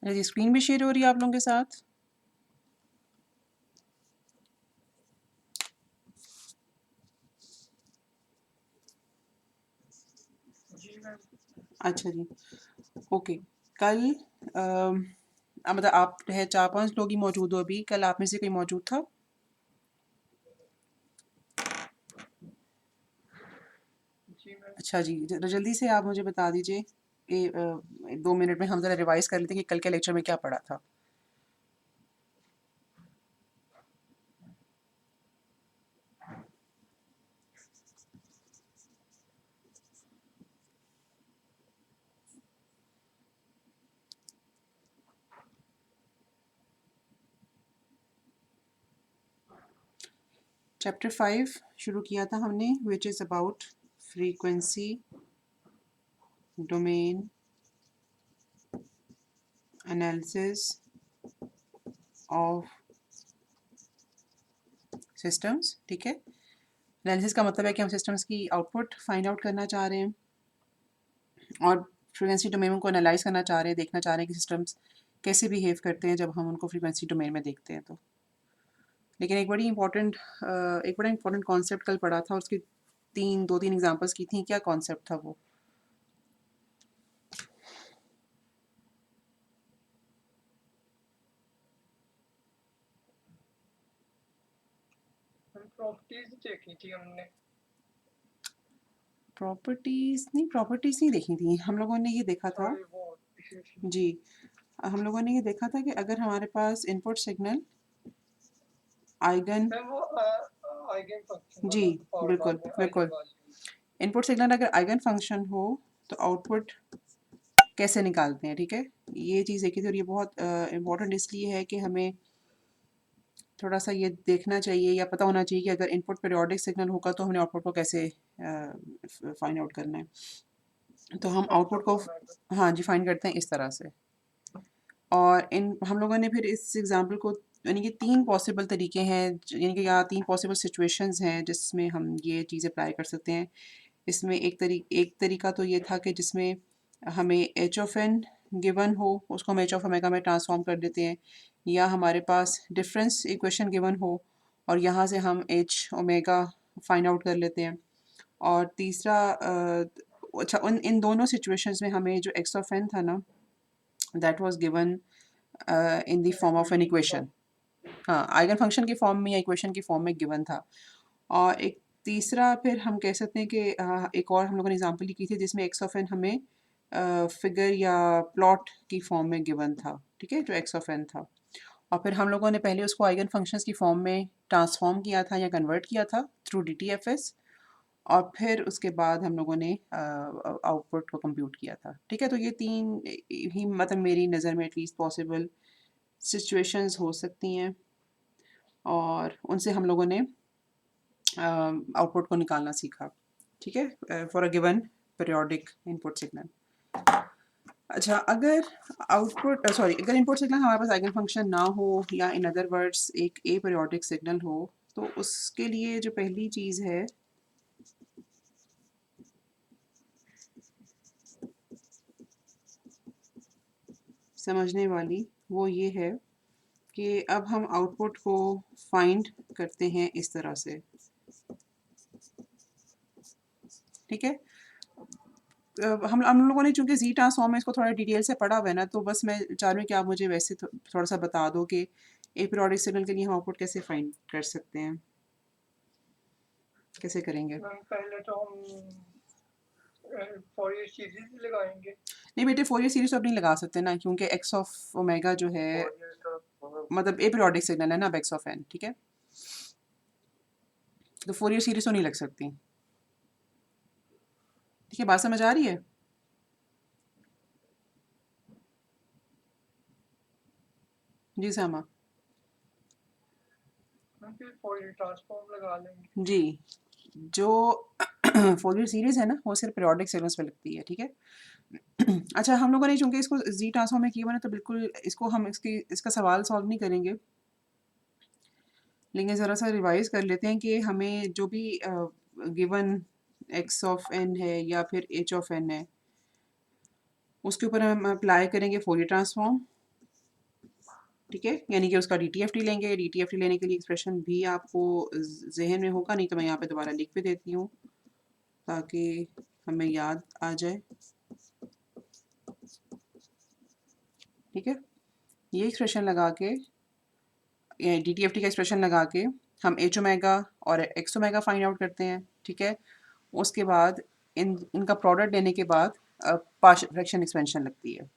अरे जी, स्क्रीन भी शेयर हो रही है आप लोगों के साथ? अच्छा जी, ओके। कल मतलब आप है 4-5 लोग ही मौजूद हो अभी, कल आप में से कोई मौजूद था? अच्छा जी, जल्दी से आप मुझे बता दीजिए। 2 मिनट में हम ज़रा रिवाइज़ कर लेते हैं कि कल के लेक्चर में क्या पढ़ा था। चैप्टर 5 शुरू किया था हमने, which is about frequency domain analysis of systems. ठीक है, एनालिसिस का मतलब है कि हम सिस्टम्स की आउटपुट फाइंड आउट करना चाह रहे हैं और फ्रीक्वेंसी डोमेन को एनालाइज करना चाह रहे हैं, देखना चाह रहे हैं कि सिस्टम्स कैसे बिहेव करते हैं जब हम उनको फ्रीक्वेंसी डोमेन में देखते हैं तो। लेकिन एक बड़ा इंपॉर्टेंट कॉन्सेप्ट कल पढ़ा था और उसकी 2-3 एग्जांपल्स की थी। क्या कॉन्सेप्ट था वो? प्रॉपर्टीज देखी थी हमने। प्रॉपर्टीज़ नहीं देखी थी हम लोगों ने। ये देखा था सॉरी वो जी, हम लोगों ने ये देखा था कि अगर हमारे पास इनपुट सिग्नल आइगन, मैं वो आइगन फंक्शन जी वाला और बिल्कुल बाद में आइगन बिल्कुल, वैल्यू। इनपुट सिग्नल अगर आइगन फंक्शन हो तो आउटपुट कैसे निकालते हैं। ठीक है, ये चीज़ देखी थी और ये बहुत इम्पोर्टेंट इसलिए है कि हमें थोड़ा सा ये देखना चाहिए या पता होना चाहिए कि अगर इनपुट पीरियोडिक सिग्नल होगा तो हमने आउटपुट को कैसे फाइंड आउट करना है। तो हम एक्स आउटपुट ऑफ को ओमेगा। हाँ जी फाइंड करते हैं इस तरह से। और इन हम लोगों ने फिर इस एग्जांपल को, यानी कि 3 पॉसिबल तरीके हैं, यानी कि यहाँ 3 पॉसिबल सिचुएशंस हैं जिसमें हम ये चीज़ अप्लाई कर सकते हैं। इसमें एक तरीका तो ये था कि जिसमें हमें एच ऑफ एन गिवन हो, उसको हम एच ऑफ ओमेगा में ट्रांसफॉर्म कर देते हैं, या हमारे पास डिफरेंस इक्वेशन गिवन हो और यहाँ से हम एच ओमेगा फाइंड आउट कर लेते हैं। और तीसरा अच्छा, उन इन दोनों सिचुएशंस में हमें जो एक्स ऑफ एन था ना, that was given in the form of an equation equation. Form. हाँ, आइगन फंक्शन की फॉर्म में या इक्वेशन की फॉर्म में गिवन था। और एक तीसरा फिर हम कह सकते हैं कि एक और हम लोगों ने एग्जांपल की थी जिसमें एक्स ऑफ एन हमें फिगर या प्लॉट की फॉर्म में गिवन था। ठीक है, जो एक्स ऑफ एन था, और फिर हम लोगों ने पहले उसको आइगन फंक्शंस की फॉर्म में ट्रांसफॉर्म किया था या कन्वर्ट किया था through D T F S, और फिर उसके बाद हम लोगों ने आउटपुट को कंप्यूट किया था। ठीक है, तो ये 3 ही मतलब मेरी नज़र में एटलीस्ट पॉसिबल सिचुएशंस हो सकती हैं और उनसे हम लोगों ने आउटपुट को निकालना सीखा। ठीक है, for a given periodic input signal. अच्छा, अगर अगर इनपुट सिग्नल हमारे पास आइगन फंक्शन ना हो या इन अदर वर्ड्स एक ए पीरियोडिक सिग्नल हो, तो उसके लिए जो पहली चीज़ है समझने वाली, वो ये है कि अब हम आउटपुट को फाइंड करते हैं इस तरह से। ठीक है, हम लोगों ने चूंकि जी ट्रांसफॉर्म में इसको थोड़ा डिटेल से पढ़ा हुआ है ना, तो बस मैं चाह रही हूँ कि आप मुझे वैसे थोड़ा सा बता दो कि ए पीरियोडिक सिग्नल के लिए हम आउटपुट कैसे फाइंड कर सकते हैं, कैसे करेंगे। मैम पहले तो हम फॉरियर सीरीज लगाएंगे। नहीं बेटे, फोरियर सीरीज तो अब नहीं लगा सकते ना, क्योंकि एक्स ऑफ ओमेगा जो है फॉरियर का मतलब ए पीरियोडिक सिग्नल है ना, अब एक्स ऑफ एन। ठीक है, तो फोरियर सीरीज तो नहीं लग सकती। ठीक है, बात समझ आ रही है? जी सामा। हम फिर फॉरियर ट्रांसफॉर्म लगा लेंगे। जी, जो फोरियर सीरीज है ना, वो सिर्फ पीरियोडिक सिग्नल्स पे लगती है। ठीक है, अच्छा, हम लोगों ने चूंकि इसको जी ट्रांसफॉर्म में किया हुआ है तो बिल्कुल इसको हम इसका सवाल सॉल्व नहीं करेंगे, लेकिन ज़रा सा रिवाइज कर लेते हैं कि हमें जो भी गिवन एक्स ऑफ एन है या फिर एच ऑफ एन है, उसके ऊपर हम अप्लाई करेंगे फोरियर ट्रांसफॉर्म। ठीक है, यानी कि उसका DTFT लेंगे। DTFT लेने के लिए एक्सप्रेशन भी आपको जहन में होगा, नहीं तो मैं यहाँ पे दोबारा लिख भी देती हूँ ताकि हमें याद आ जाए। ठीक है, ये एक्सप्रेशन लगा के, DTFT का एक्सप्रेशन लगा के हम H ओमेगा और X ओमेगा फाइंड आउट करते हैं। ठीक है, उसके बाद इनका प्रोडक्ट लेने के बाद पार्शियल फ्रैक्शन एक्सपेंशन लगती है।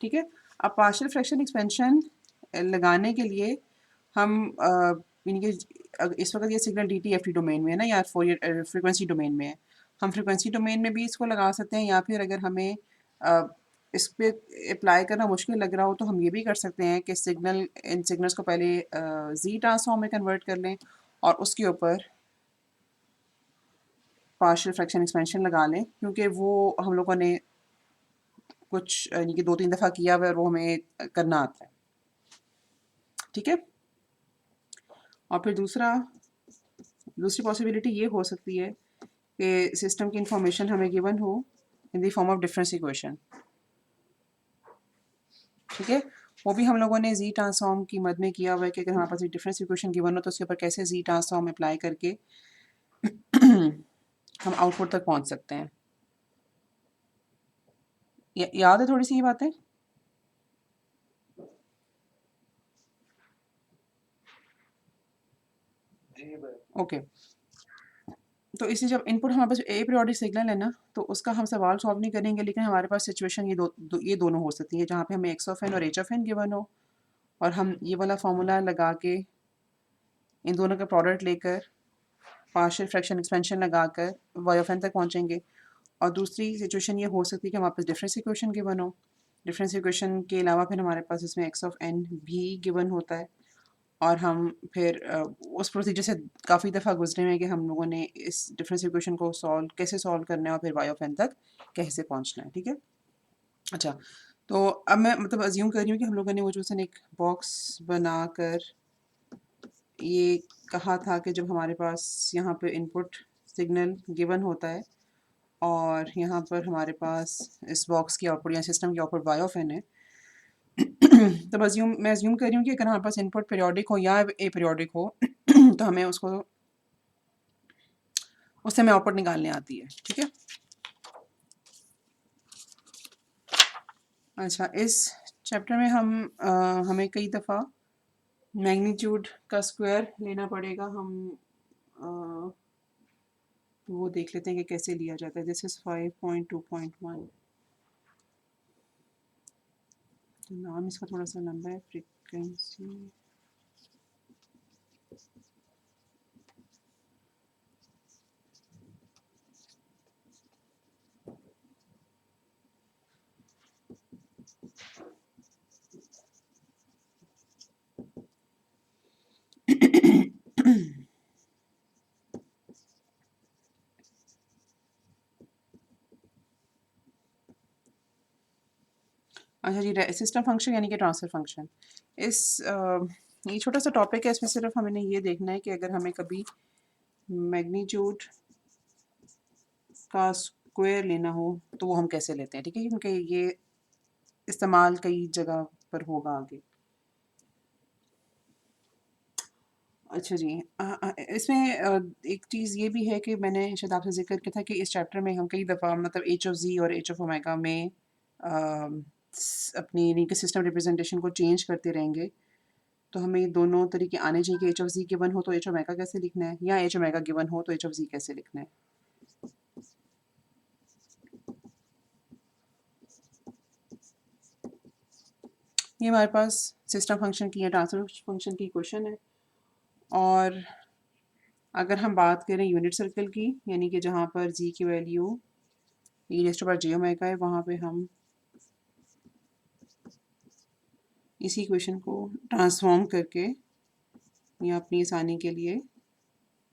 ठीक है, अब पार्शियल फ्रैक्शन एक्सपेंशन लगाने के लिए हम यानी कि इस वक्त ये सिग्नल DTFT डोमेन में है ना, या फोरियर फ्रीक्वेंसी डोमेन में है। हम फ्रीक्वेंसी डोमेन में भी इसको लगा सकते हैं, या फिर अगर हमें इस पे अप्लाई करना मुश्किल लग रहा हो तो हम ये भी कर सकते हैं कि इन सिग्नल्स को पहले जी ट्रांसफॉर्म में कन्वर्ट कर लें और उसके ऊपर पार्शियल फ्रैक्शन एक्सपेंशन लगा लें, क्योंकि वो हम लोगों ने कुछ यानी कि 2-3 दफ़ा किया हुआ है और वो हमें करना आता है। ठीक है, और फिर दूसरी पॉसिबिलिटी ये हो सकती है कि सिस्टम की इंफॉर्मेशन हमें गिवन हो in the form of difference equation. ठीक है, वो भी हम लोगों ने जी ट्रांसफॉर्म की मद में किया हुआ है कि अगर हमारे पास एक डिफरेंस इक्वेशन गिवन हो तो उसके ऊपर कैसे जी ट्रांसफॉर्म अप्लाई करके हम आउटपुट तक पहुंच सकते हैं। याद है थोड़ी सी ये बातें? जी भाई। ओके, तो इसलिए जब इनपुट हमारे पास ए पीरियोडिक सिग्नल है ना, तो उसका हम सवाल सॉल्व नहीं करेंगे, लेकिन हमारे पास सिचुएशन ये दोनों हो सकती है जहाँ पे हमें x(n) और h(n) गिवन हो, और हम ये वाला फार्मूला लगा के इन दोनों का प्रोडक्ट लेकर पार्शियल फ्रैक्शन एक्सपेंशन लगाकर y(n) तक पहुँचेंगे। और दूसरी सिचुएशन ये हो सकती है कि हमारे पास डिफरेंस इक्वेशन गिवन हो। डिफरेंस इक्वेशन के अलावा फिर हमारे पास इसमें x(n) भी गिवन होता है, और हम फिर उस प्रोसीजर से काफ़ी दफ़ा गुजरे हैं कि हम लोगों ने इस डिफरेंस इक्वेशन को कैसे सॉल्व करना है और फिर y(n) तक कैसे पहुंचना है। ठीक है, अच्छा, तो अब मैं मतलब अज्यूम कर रही हूँ कि हम लोगों ने वो जो एक बॉक्स बनाकर ये कहा था कि जब हमारे पास यहाँ पे इनपुट सिग्नल गिवन होता है और यहाँ पर हमारे पास इस बॉक्स की आउटपुट या सिस्टम की आउटपुट y(n) है, तो मैं अज्यूम कर रही हूँ कि अगर हमारे पास इनपुट पीरियोडिक हो या ए पीरियोडिक हो तो हमें उससे हमें आउटपुट निकालने आती है। ठीक है, अच्छा, इस चैप्टर में हमें कई दफ़ा मैग्नीट्यूड का स्क्वायर लेना पड़ेगा। हम वो देख लेते हैं कि कैसे लिया जाता है। दिस इज़ 5.2.1, तो नाम इसका थोड़ा सा लंबा है, फ्रीक्वेंसी अच्छा जी, सिस्टम फंक्शन यानी कि ट्रांसफर फंक्शन। ये छोटा सा टॉपिक है, इसमें सिर्फ हमें ये देखना है कि अगर हमें कभी मैग्नीट्यूड का स्क्वायर लेना हो तो वो हम कैसे लेते हैं। ठीक है, क्योंकि ये इस्तेमाल कई जगह पर होगा आगे। अच्छा जी, इसमें एक चीज़ ये भी है कि मैंने शायद आपसे ज़िक्र किया था कि इस चैप्टर में हम कई दफ़ा मतलब h(z) और h(ω) में अपनी यानी कि सिस्टम रिप्रेजेंटेशन को चेंज करते रहेंगे। तो हमें दोनों तरीके आने चाहिए कि h(z) गिवन हो तो h(ω) कैसे लिखना है, या h(ω) गिवन हो तो h(z) कैसे लिखना है। ये हमारे पास सिस्टम फंक्शन की या ट्रांसफर फंक्शन की क्वेश्चन है। और अगर हम बात करें यूनिट सर्कल की, यानी कि जहाँ पर जी की वैल्यू e⁻j⍵ है, वहाँ पे हम इसी इक्वेशन को ट्रांसफॉर्म करके या अपनी आसानी के लिए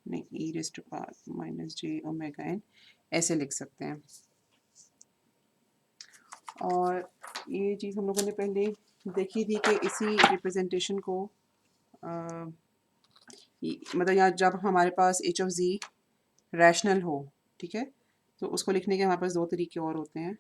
नहीं e⁻j⍵n ऐसे लिख सकते हैं। और ये चीज़ हम लोगों ने पहले देखी थी कि इसी रिप्रेजेंटेशन को मतलब यहाँ जब हमारे पास h(z) रैशनल हो, ठीक है, तो उसको लिखने के हमारे पास दो तरीके और होते हैं।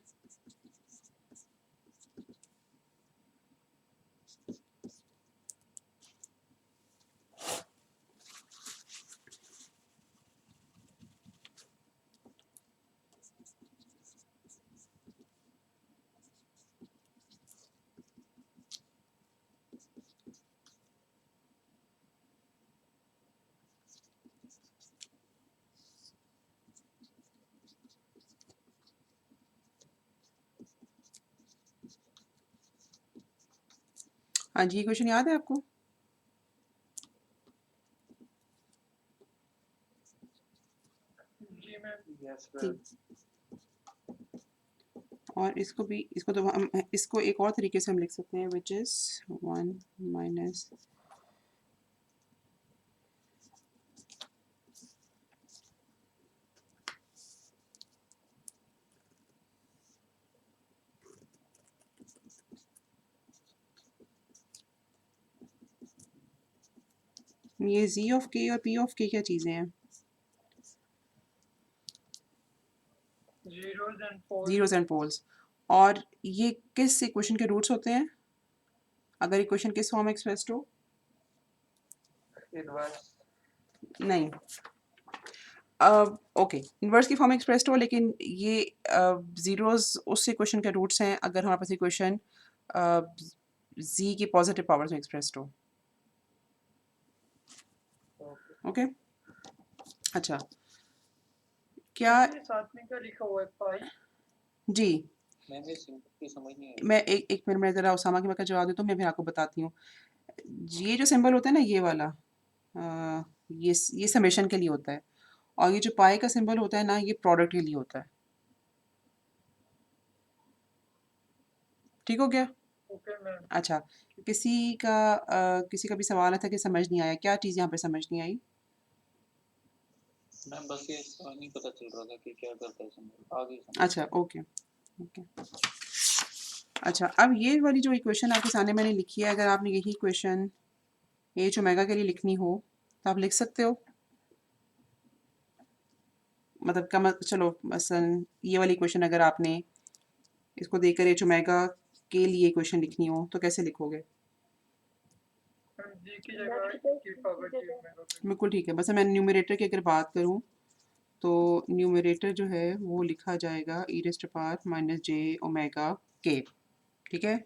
हाँ जी, ये क्वेश्चन याद है आपको? जी मैम। यस ठीक। मैम। और इसको तो हम इसको एक और तरीके से हम लिख सकते हैं, विच इज़ 1 माइनस ये z ऑफ k और p ऑफ k क्या चीज़ें हैं? Zeros and poles. Zeros and poles. और ये किस इक्वेशन के रूट्स होते हैं अगर इक्वेशन किस फॉर्म में एक्सप्रेस्ड हो? इनवर्स। नहीं, ओके, इन्वर्स की फॉर्म में एक्सप्रेस्ड हो, लेकिन ये जीरोज उस इक्वेशन के रूट्स हैं अगर हमारे पास इक्वेशन z की पॉजिटिव पावर्स में एक्सप्रेस्ड हो। ओके। ओके, अच्छा, क्या ये साथ में क्या लिखा हुआ है, पाई? जी, मैम ये सिंपल समझ नहीं आई। मैं एक मिनट में ज़रा उसामा की मैं जवाब देता हूँ, मैं फिर आपको बताती हूँ। ये जो सिंबल होता है ना, ये वाला, ये समेशन के लिए होता है, और ये जो पाई का सिंबल होता है ना, ये प्रोडक्ट के लिए होता है। ठीक हो गया? Okay ma'am. अच्छा, किसी का भी सवाल था कि समझ नहीं आया, क्या चीज़ यहाँ पे समझ नहीं आई? मैम बस ये नहीं पता चल रहा था कि क्या करता है सिंबल, आगे समझ। अच्छा, ओके ओके। अच्छा, अब ये वाली जो इक्वेशन आपके सामने मैंने लिखी है, अगर आपने यही इक्वेशन एच ओमेगा के लिए लिखनी हो तो आप लिख सकते हो। मतलब चलो मसलन ये वाली इक्वेशन अगर आपने इसको देखकर एच ओमेगा के लिए इक्वेशन लिखनी हो तो कैसे लिखोगे? मैम जी की जगह की पावर जी ओमेगा पे। बिल्कुल ठीक है। बस मैं न्यूमरेटर की अगर बात करूँ तो न्यूमरेटर जो है वो लिखा जाएगा E raised to power minus J omega K. ठीक है,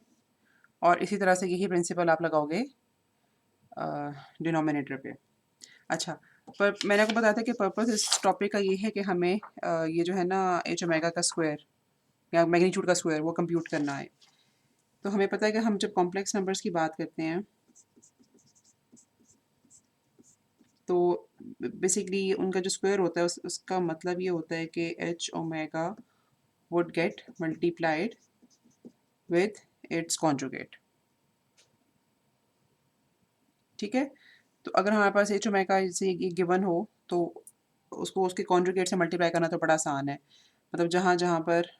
और इसी तरह से यही प्रिंसिपल आप लगाओगे डिनोमिनेटर पे। अच्छा, पर मैंने आपको बताया था कि पर्पस इस टॉपिक का ये है कि हमें ये जो है ना एच ओमेगा का स्क्वायर या मैग्नीट्यूड का स्क्वायर वो कंप्यूट करना है। तो हमें पता है कि हम जब कॉम्प्लेक्स नंबर्स की बात करते हैं तो बेसिकली उनका जो स्क्वायर होता है उसका मतलब ये होता है कि H omega would get multiplied with its conjugate. ठीक है, तो अगर हमारे पास एच ओमेगा से ये गिवन हो तो उसको उसके कॉन्जुगेट से मल्टीप्लाई करना तो बड़ा आसान है। मतलब जहाँ जहाँ पर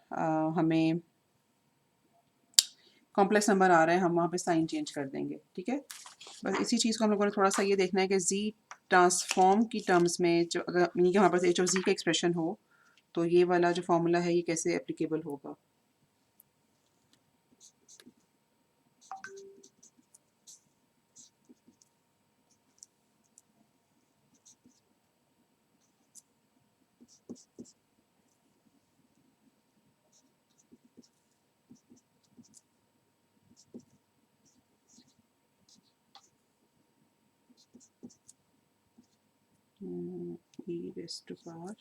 हमें कॉम्प्लेक्स नंबर आ रहे हैं हम वहाँ पे साइन चेंज कर देंगे। ठीक है, बस इसी चीज़ को हम लोगों ने थोड़ा सा ये देखना है कि जी ट्रांसफॉर्म की टर्म्स में जो अगर मीनिंग कि हमारे पास एच ऑफ जी का एक्सप्रेशन हो तो ये वाला जो फॉर्मूला है ये कैसे एप्लीकेबल होगा। E raised to power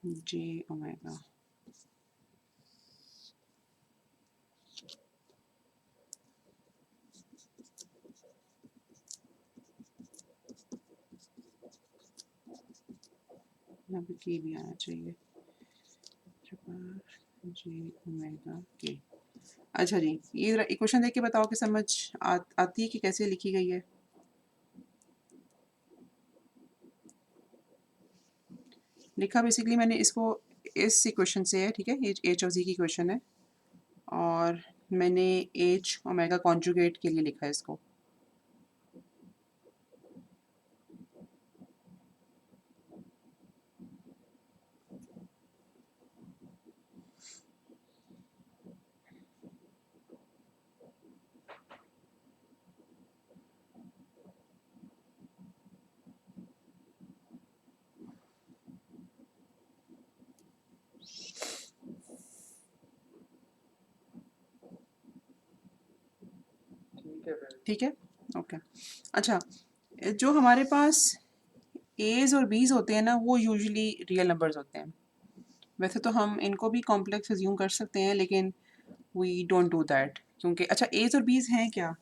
J omega. यहाँ पे के भी आना चाहिए, जे ओमेगा के। अच्छा जी, ये ज़रा इक्वेशन देख के बताओ कि समझ आती है कि कैसे लिखी गई है। लिखा बेसिकली मैंने इसको इस इक्वेशन से है। ठीक है, ये एच ऑफ जी की इक्वेशन है और मैंने एच ओमेगा कॉन्जुगेट के लिए लिखा है इसको। ठीक है फिर। ठीक है, ओके। अच्छा, जो हमारे पास एज और बीज होते हैं ना वो यूजुअली रियल नंबर्स होते हैं। वैसे तो हम इनको भी कॉम्प्लेक्स अज्यूम कर सकते हैं लेकिन वी डोंट डू दैट क्योंकि अच्छा एज और बीज हैं क्या?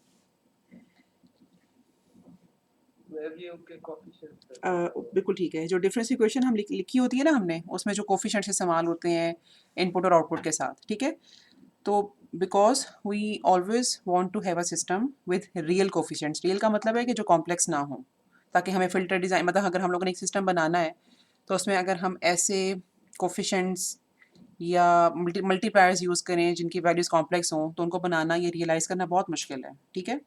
वैल्यू के कोएफिशिएंट्स बिल्कुल ठीक है। जो डिफरेंस इक्वेशन हम लिखी होती है ना हमने, उसमें जो कोफिशिएंट्स इस्तेमाल होते हैं इनपुट और आउटपुट के साथ, ठीक है? तो because we always want to have a system with real coefficients. Real का मतलब है कि जो कॉम्प्लेक्स ना हो, ताकि हमें फ़िल्टर डिज़ाइन, मतलब अगर हम लोगों ने एक सिस्टम बनाना है तो उसमें अगर हम ऐसे कोफिशिएंट्स या मल्टीप्लायर्स यूज़ करें जिनकी वैल्यूज़ कॉम्प्लेक्स हों, तो उनको बनाना, ये रियलाइज़ करना बहुत मुश्किल है, ठीक है?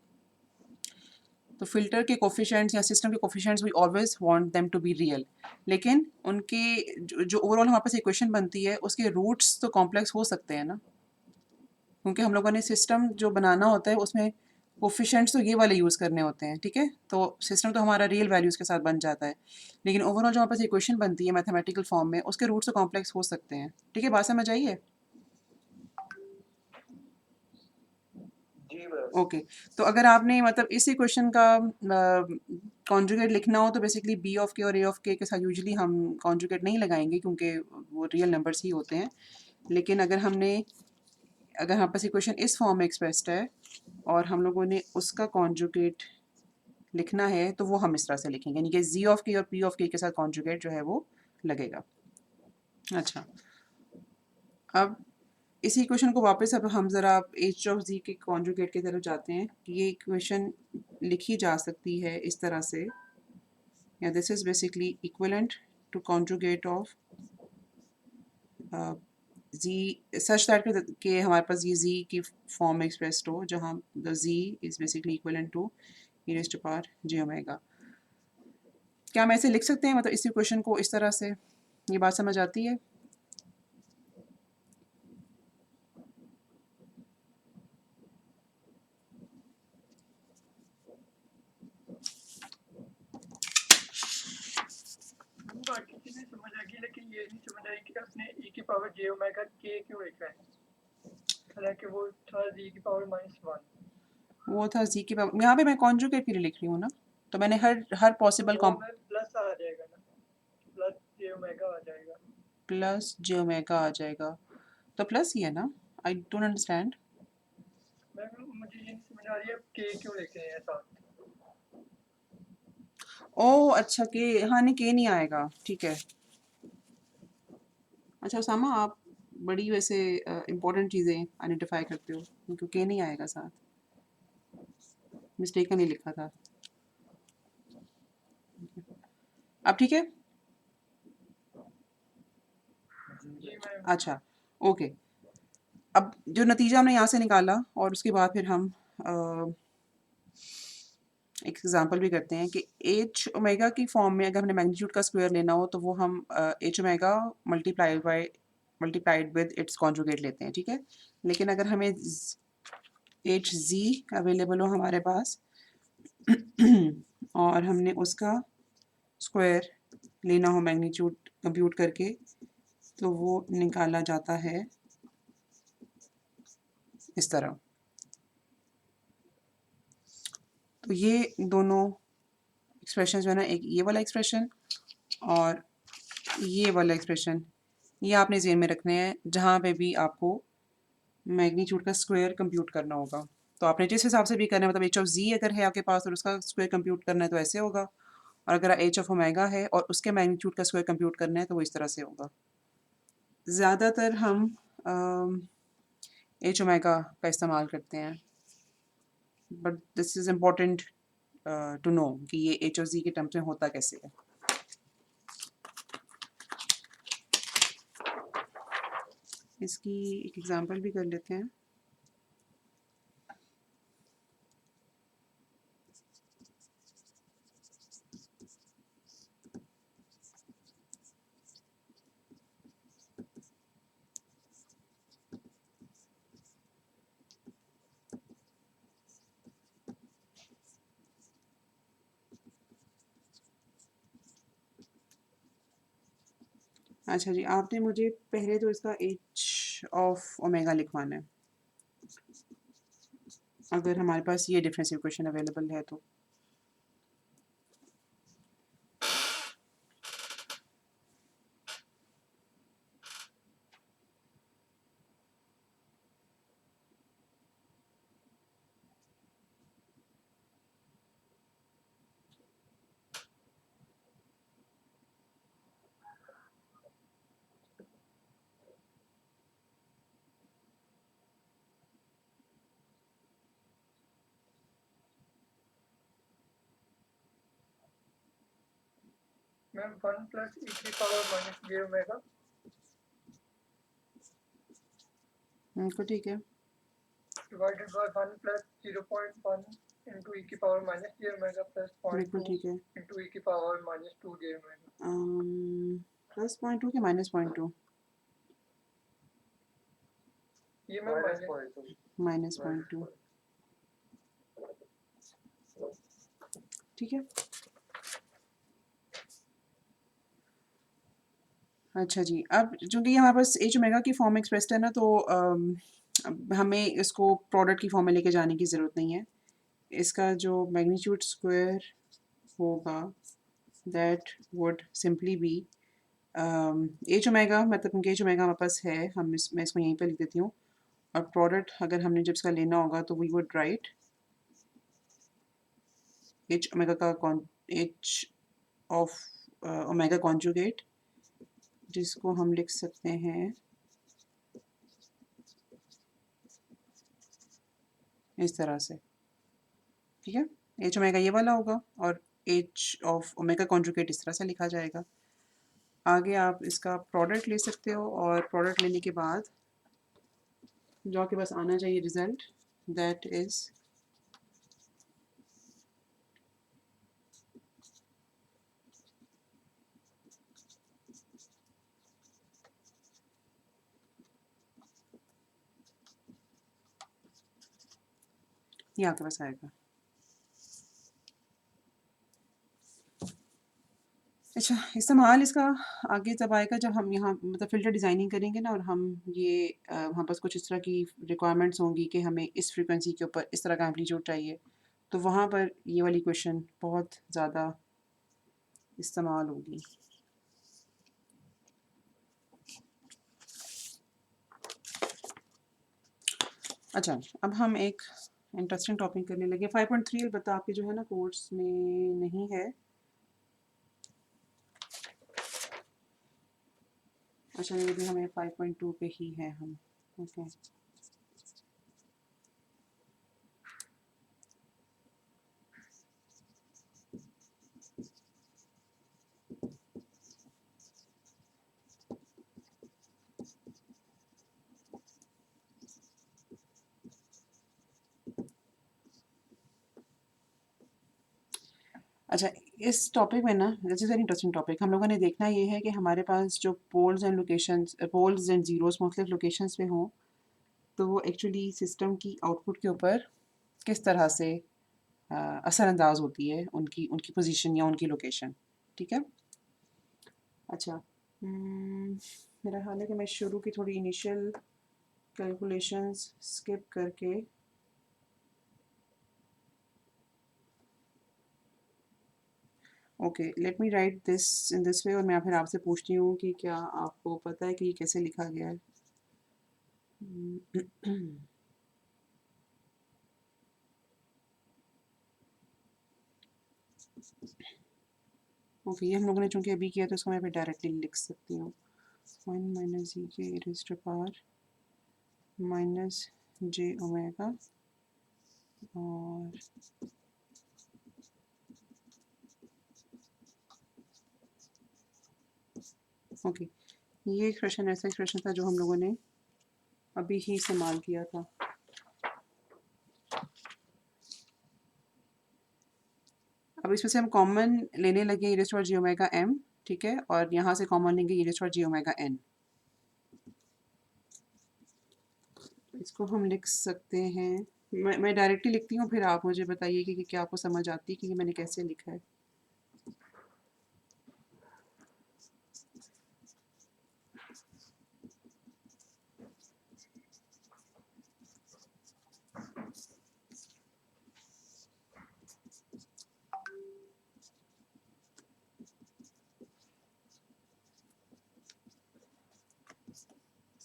तो फ़िल्टर के कोफिशिएंट्स या सिस्टम के coefficients we always want them to be real, लेकिन उनके जो ओवरऑल हमारे पास इक्वेशन बनती है उसके रूट्स तो कॉम्प्लेक्स हो सकते हैं ना, क्योंकि हम लोगों ने सिस्टम जो बनाना होता है उसमें कोफिशिएंट्स तो ये वाले यूज़ करने होते हैं, ठीक है? तो सिस्टम तो हमारा रियल वैल्यूज़ के साथ बन जाता है, लेकिन ओवरऑल जो हमारे पास इक्वेशन बनती है मैथमेटिकल फॉर्म में, उसके रूट्स तो कॉम्प्लेक्स हो सकते हैं, ठीक है? बात समझ आई है? जी बस ओके। तो अगर आपने मतलब इस इक्वेशन का कॉन्जुगेट लिखना हो तो बेसिकली बी ऑफ के और ए ऑफ के साथ यूजुअली हम कॉन्जुगेट नहीं लगाएंगे, क्योंकि वो रियल नंबर्स ही होते हैं। लेकिन अगर हमारे पास इक्वेशन इस फॉर्म में एक्सप्रेस्ड है और हम लोगों ने उसका कॉन्जुगेट लिखना है, तो वो हम इस तरह से लिखेंगे, यानी कि जी ऑफ के और पी ऑफ के साथ कॉन्जुगेट जो है वो लगेगा। अच्छा, अब इसी इक्वेशन को वापस अब हम ज़रा एच ऑफ जी के कॉन्जुगेट की तरफ जाते हैं कि ये इक्वेशन लिखी जा सकती है इस तरह से, या this is basically equivalent to conjugate of G such that कि हमारे पास ये जी की फॉर्म में एक्सप्रेस्ड हो, जहाँ the G is basically equivalent to e raised to power J omega. क्या हम ऐसे लिख सकते हैं, मतलब इस इक्वेशन को इस तरह से? ये बात समझ आती है? बाकी चीजें समझ आ गई, लेकिन ये नहीं समझ आई कि आपने e की पावर j ओमेगा k क्यों लिखा है, हालांकि वो था g की पावर -1। वो था जी की पावर, यहाँ पे मैं कॉन्जुगेट के लिए लिख रही हूँ ना, तो मैंने हर तो पॉसिबल वो में प्लस आ जाएगा ना, प्लस j ओमेगा आ जाएगा। प्लस जे ओमेगा आ जाएगा, तो प्लस ही है ना? I don't understand. मैम मुझे ये नहीं समझ आ रही है k क्यों लिख रहे हैं साथ। ओह अच्छा, के, हाँ नहीं के नहीं आएगा, ठीक है। अच्छा उसामा, आप बड़ी वैसे इम्पोर्टेंट चीज़ें आइडेंटिफाई करते हो, क्योंकि के नहीं आएगा साथ, मिस्टेक नहीं लिखा था। अब ठीक है? जी मैम। अच्छा, ओके। अब जो नतीजा हमने यहाँ से निकाला और उसके बाद फिर हम एक एग्जांपल भी करते हैं कि एच ओमेगा की फॉर्म में अगर हमने मैग्नीट्यूड का स्क्वायर लेना हो तो वो हम H omega multiplied with its conjugate लेते हैं, ठीक है? लेकिन अगर हमें एच जी अवेलेबल हो हमारे पास और हमने उसका स्क्वायर लेना हो मैग्नीट्यूड कंप्यूट करके, तो वो निकाला जाता है इस तरह। तो ये दोनों एक्सप्रेशन जो है ना, एक ये वाला एक्सप्रेशन और ये वाला एक्सप्रेशन, ये आपने ज़हन में रखने हैं जहाँ पे भी आपको मैग्नीट्यूड का स्क्वायर कंप्यूट करना होगा। तो आपने जिस हिसाब से भी करना है, मतलब एच ऑफ जी अगर है आपके पास और उसका स्क्वायर कंप्यूट करना है तो ऐसे होगा, और अगर एच ऑफ ओमेगा है और उसके मैग्नीट्यूड का स्क्वायर कंप्यूट करना है तो वो इस तरह से होगा। ज़्यादातर हम एच ओमेगा का इस्तेमाल करते हैं, but this is important to know कि ये एच ऑफ जी के टर्म्स में होता कैसे है। इसकी एक एग्जांपल भी कर लेते हैं। अच्छा जी, आपने मुझे पहले तो इसका एच ऑफ ओमेगा लिखवाना है, अगर हमारे पास ये डिफरेंस इक्वेशन अवेलेबल है तो। मैम 1 प्लस ई की पावर माइनस जे ओमेगा इनको ठीक है, डिवाइडेड बाय 1 प्लस 0.1 इंटू ई की पावर माइनस जे ओमेगा प्लस बिल्कुल 0.2 ठीक है। इंटू ई की पावर माइनस 2 जे ओमेगा। +0.2 के -0.2? ये मैम माइनस -0.2, ठीक है। अच्छा जी, अब चूँकि हमारे पास एच ओमेगा की फॉर्म एक्सप्रेस्ड है ना, तो अब हमें इसको प्रोडक्ट की फॉर्म में लेके जाने की ज़रूरत नहीं है। इसका जो मैग्नीट्यूड स्क्वायर होगा that would simply be H omega, मतलब एच ओमेगा हमारे पास है, मैं इसको यहीं पे लिख देती हूँ। और प्रोडक्ट अगर हमने जब इसका लेना होगा तो we would write H omega का एच ऑफ ओमेगा कॉन्जुगेट, जिसको हम लिख सकते हैं इस तरह से, ठीक है। एच ओमेगा ये वाला होगा और एच ऑफ ओमेगा कॉन्जुगेट इस तरह से लिखा जाएगा। आगे आप इसका प्रोडक्ट ले सकते हो और प्रोडक्ट लेने के बाद जो आपके पास आना चाहिए रिजल्ट, दैट इज़ ये आपके पास आएगा। अच्छा, इस्तेमाल इसका आगे तब आएगा जब हम यहाँ मतलब फ़िल्टर डिज़ाइनिंग करेंगे ना, और हम ये हमारे पास कुछ इस तरह की रिक्वायरमेंट्स होंगी कि हमें इस फ्रीक्वेंसी के ऊपर इस तरह का एम्पलीट्यूड चाहिए, तो वहाँ पर ये वाली क्वेश्चन बहुत ज़्यादा इस्तेमाल होगी। अच्छा, अब हम एक इंटरेस्टिंग टॉपिक करने लगे। 5.3 अलबत्ता आपके जो है ना कोर्स में नहीं है। अच्छा, ये भी हमें 5.2 पे ही है हम, ओके। अच्छा, इस टॉपिक में ना, this is very interesting topic. हम लोगों ने देखना ये है कि हमारे पास जो poles and locations, poles and zeros मुख्तलिफ लोकेशंस पे हों, तो वो एक्चुअली सिस्टम की आउटपुट के ऊपर किस तरह से असरअंदाज होती है, उनकी उनकी पोजीशन या उनकी लोकेशन, ठीक है। अच्छा, मेरा ख्याल है कि मैं शुरू की थोड़ी इनिशियल कैलकुलेशंस स्किप करके okay, let me right this in this way, और मैं फिर आपसे पूछती हूँ कि क्या आपको पता है कि ये कैसे लिखा गया है। ओके, ये हम लोगों ने चूँकि अभी किया तो इसको मैं फिर डायरेक्टली लिख सकती हूँ। 1 माइनस ई के raise to power minus J omega, और ओके, ये एक्सप्रेशन ऐसा एक्सप्रेशन था जो हम लोगों ने अभी ही इस्तेमाल किया था। अब इसमें से हम कॉमन लेने लगे e raise to power G omega m, ठीक है, और यहाँ से कॉमन लेंगे e raise to power G omega n। इसको हम लिख सकते हैं, मैं डायरेक्टली लिखती हूँ, फिर आप मुझे बताइए कि क्या आपको समझ आती है कि ये मैंने कैसे लिखा है।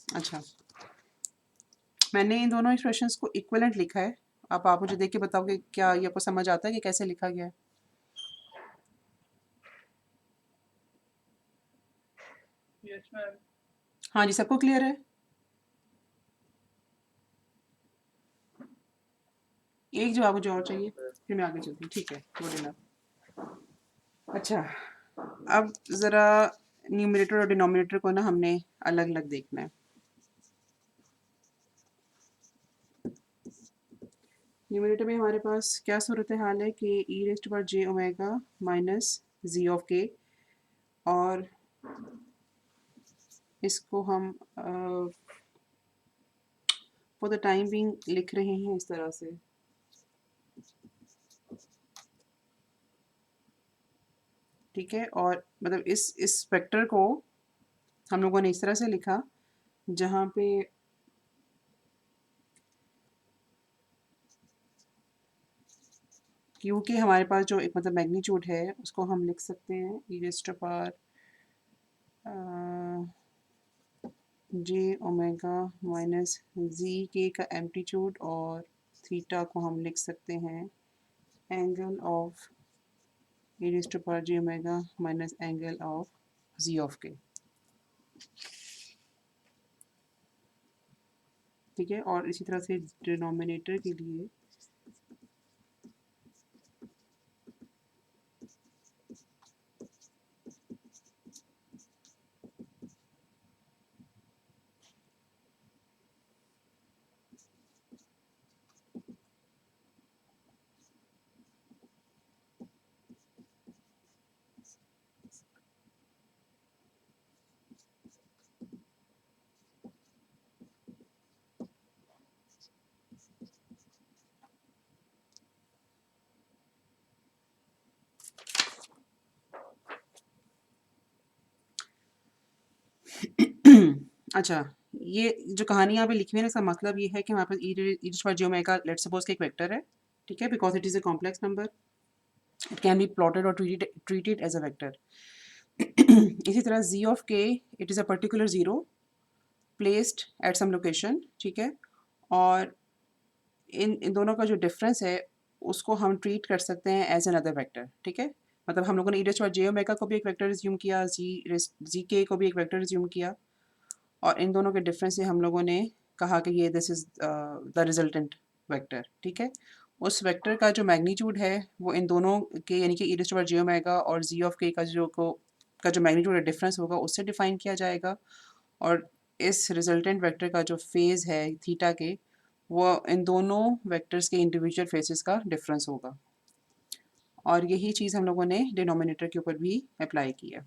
अच्छा, मैंने इन दोनों एक्सप्रेशंस को इक्विवेलेंट लिखा है। अब आप मुझे देख के बताओगे क्या ये आपको समझ आता है कि कैसे लिखा गया है। Yes ma'am. हाँ जी, सबको क्लियर है? एक जवाब मुझे और चाहिए, फिर मैं आगे चलती हूँ, ठीक है, गुड इनफ। अच्छा, अब ज़रा न्यूमरेटर और डिनोमिनेटर को ना हमने अलग अलग देखना है। न्यूमरेटर में हमारे पास क्या सूरत हाल है कि ई रेस्ट पर जे ओमेगा माइनस जी ऑफ के, और इसको हम फॉर द टाइम बिंग लिख रहे हैं इस तरह से। ठीक है, और मतलब इस वेक्टर को हम लोगों ने इस तरह से लिखा जहाँ पे क्यू के हमारे पास जो एक मतलब मैग्नीट्यूड है उसको हम लिख सकते हैं E raised to power J omega minus G K का एम्पलीट्यूड, और थीटा को हम लिख सकते हैं angle of e raised to power J omega minus angle of G of k. ठीक है, और इसी तरह से डिनोमिनेटर के लिए अच्छा, ये जो कहानी यहाँ पे लिखी हुई है ना, इसका मतलब ये है कि हमारे पास ई पर जे ओमेगा लेट्स सपोज कि एक वेक्टर है। ठीक है, because it is a complex number, it can be plotted और ट्रीटेड एज अ वेक्टर। इसी तरह G of k, it is a particular zero placed at some location. ठीक है, और इन दोनों का जो डिफरेंस है उसको हम ट्रीट कर सकते हैं एज अनदर वेक्टर। ठीक है, मतलब हम लोगों ने ई रेस्ट पर जे ओमेगा को भी एक वेक्टर रिज्यूम किया, जी के को भी एक वेक्टर रिज्यूम किया, और इन दोनों के डिफरेंस से हम लोगों ने कहा कि ये this is the resultant vector. ठीक है, उस वेक्टर का जो मैग्नीट्यूड है वो इन दोनों के यानी कि E raised to power J omega और जी ऑफ के का जो मैग्नीट्यूड है डिफरेंस होगा उससे डिफाइन किया जाएगा, और इस रिजल्टेंट वेक्टर का जो फेज़ है थीटा के, वो इन दोनों वेक्टर्स के इंडिविजुअल फेसेस का डिफरेंस होगा, और यही चीज़ हम लोगों ने डिनोमिनेटर के ऊपर भी अप्लाई की है।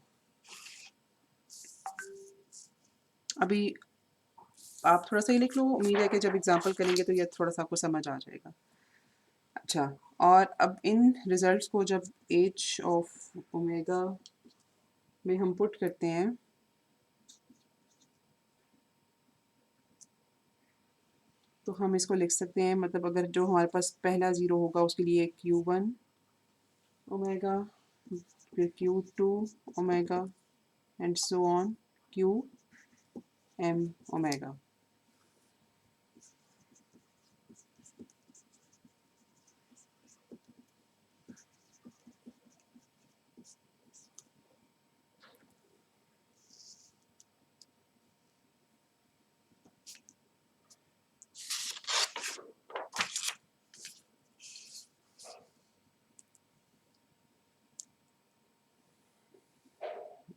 अभी आप थोड़ा सा ही लिख लो, उम्मीद है कि जब एग्जांपल करेंगे तो ये थोड़ा सा आपको समझ आ जाएगा। अच्छा, और अब इन रिजल्ट्स को जब एच ऑफ ओमेगा में हम पुट करते हैं तो हम इसको लिख सकते हैं, मतलब अगर जो हमारे पास पहला ज़ीरो होगा उसके लिए Q1 ओमेगा, फिर Q2 omega, and so on QM omega.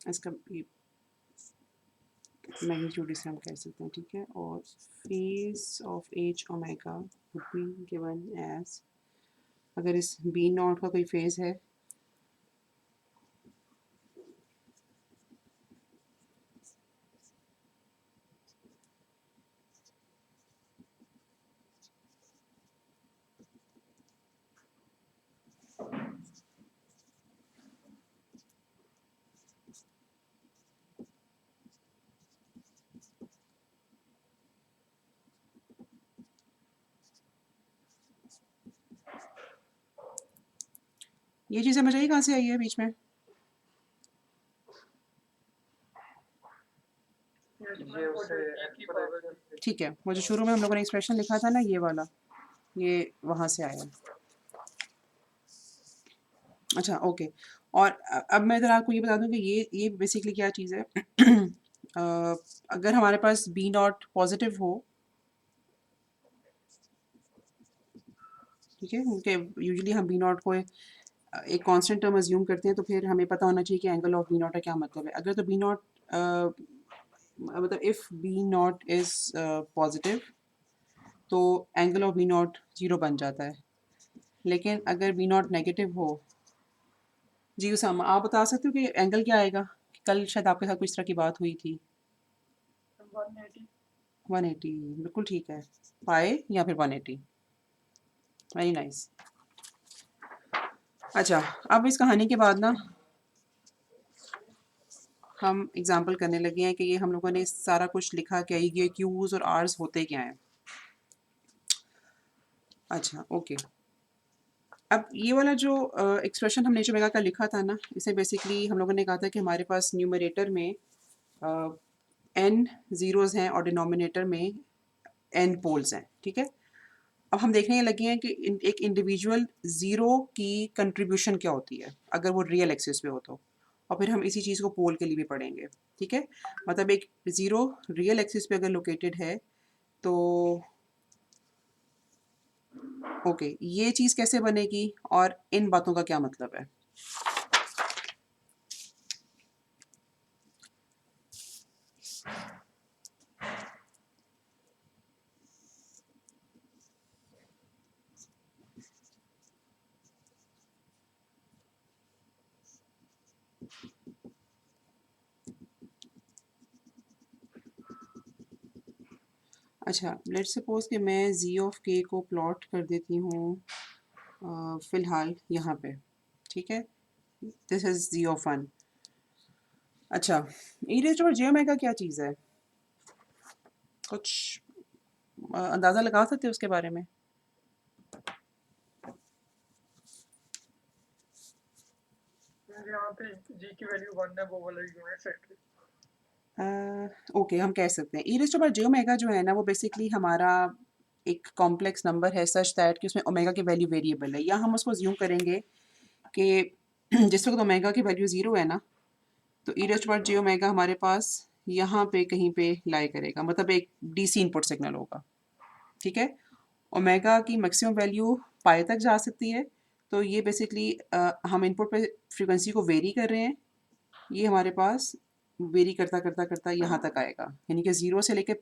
इसका मैग्नीट्यूड इसे हम कह सकते हैं। ठीक है, और phase of H omega would be given as, अगर इस बी नॉट का कोई फेज़ है ये चीज़ समझ आई कहाँ से आई है बीच में? ये उसे एक्सपोनेंशियल ठीक है, वो जो शुरू में हम लोगों ने एक्सप्रेशन लिखा था ना ये वाला, ये वहाँ से आया। अच्छा, ओके, और अब मैं ज़रा आपको ये बता दूँ कि ये बेसिकली क्या चीज़ है। अगर हमारे पास बी नॉट पॉजिटिव हो, ठीक है, क्योंकि यूजुअली हम बी नॉट को एक कांस्टेंट टर्म अज्यूम करते हैं तो फिर हमें पता होना चाहिए कि एंगल ऑफ बी नॉट का क्या मतलब है। अगर तो बी नॉट मतलब if B not is positive तो एंगल ऑफ बी नॉट 0 बन जाता है। लेकिन अगर बी नॉट नेगेटिव हो, जी उसामा आप बता सकते हो कि एंगल क्या आएगा? कल शायद आपके साथ कुछ इस तरह की बात हुई थी। 180। 180 बिल्कुल ठीक है। पाए या फिर 180। Very nice. अच्छा, अब इस कहानी के बाद ना हम एग्जाम्पल करने लगे हैं कि ये हम लोगों ने सारा कुछ लिखा क्या, ये क्यूज़ और आर्स होते क्या हैं। अच्छा ओके, अब ये वाला जो एक्सप्रेशन हमने जो मेगा का लिखा था ना, इसे बेसिकली हम लोगों ने कहा था कि हमारे पास न्यूमरेटर में n ज़ीरोज़ हैं और डिनोमिनेटर में n पोल्स हैं, ठीक है। अब हम देखने लगे हैं कि एक इंडिविजुअल ज़ीरो की कंट्रीब्यूशन क्या होती है अगर वो रियल एक्सिस पे हो तो, और फिर हम इसी चीज़ को पोल के लिए भी पढ़ेंगे, ठीक है। मतलब एक ज़ीरो रियल एक्सिस पे अगर लोकेटेड है तो ओके, ये चीज़ कैसे बनेगी और इन बातों का क्या मतलब है। अच्छा, लेट्स सपोज कि मैं जी ऑफ के को प्लॉट कर देती हूँ फ़िलहाल यहाँ पे, ठीक है। This is G of 1। अच्छा, e raise to power J omega क्या चीज़ है? कुछ अंदाज़ा लगा सकते हो उसके बारे में? यहाँ पे जी की वैल्यू 1 है, वो वाला यूनिट सेट है। ओके, हम कह सकते हैं e raise to power J omega जो है ना वो बेसिकली हमारा एक कॉम्प्लेक्स नंबर है सच दैट कि उसमें ओमेगा की वैल्यू वेरिएबल है, या हम उसको अज्यूम करेंगे कि जिस वक्त ओमेगा की वैल्यू ज़ीरो है ना, तो e raise to power J omega हमारे पास यहाँ पे कहीं पे लाई करेगा, मतलब एक डीसी इनपुट सिग्नल होगा, ठीक है। ओमेगा की मैक्सिमम वैल्यू पाई तक जा सकती है, तो ये बेसिकली हम इनपुट पे फ्रीक्वेंसी को वेरी कर रहे हैं, ये हमारे पास वेरी करता करता करता यहाँ तक आएगा, यानी कि ज़ीरो से लेके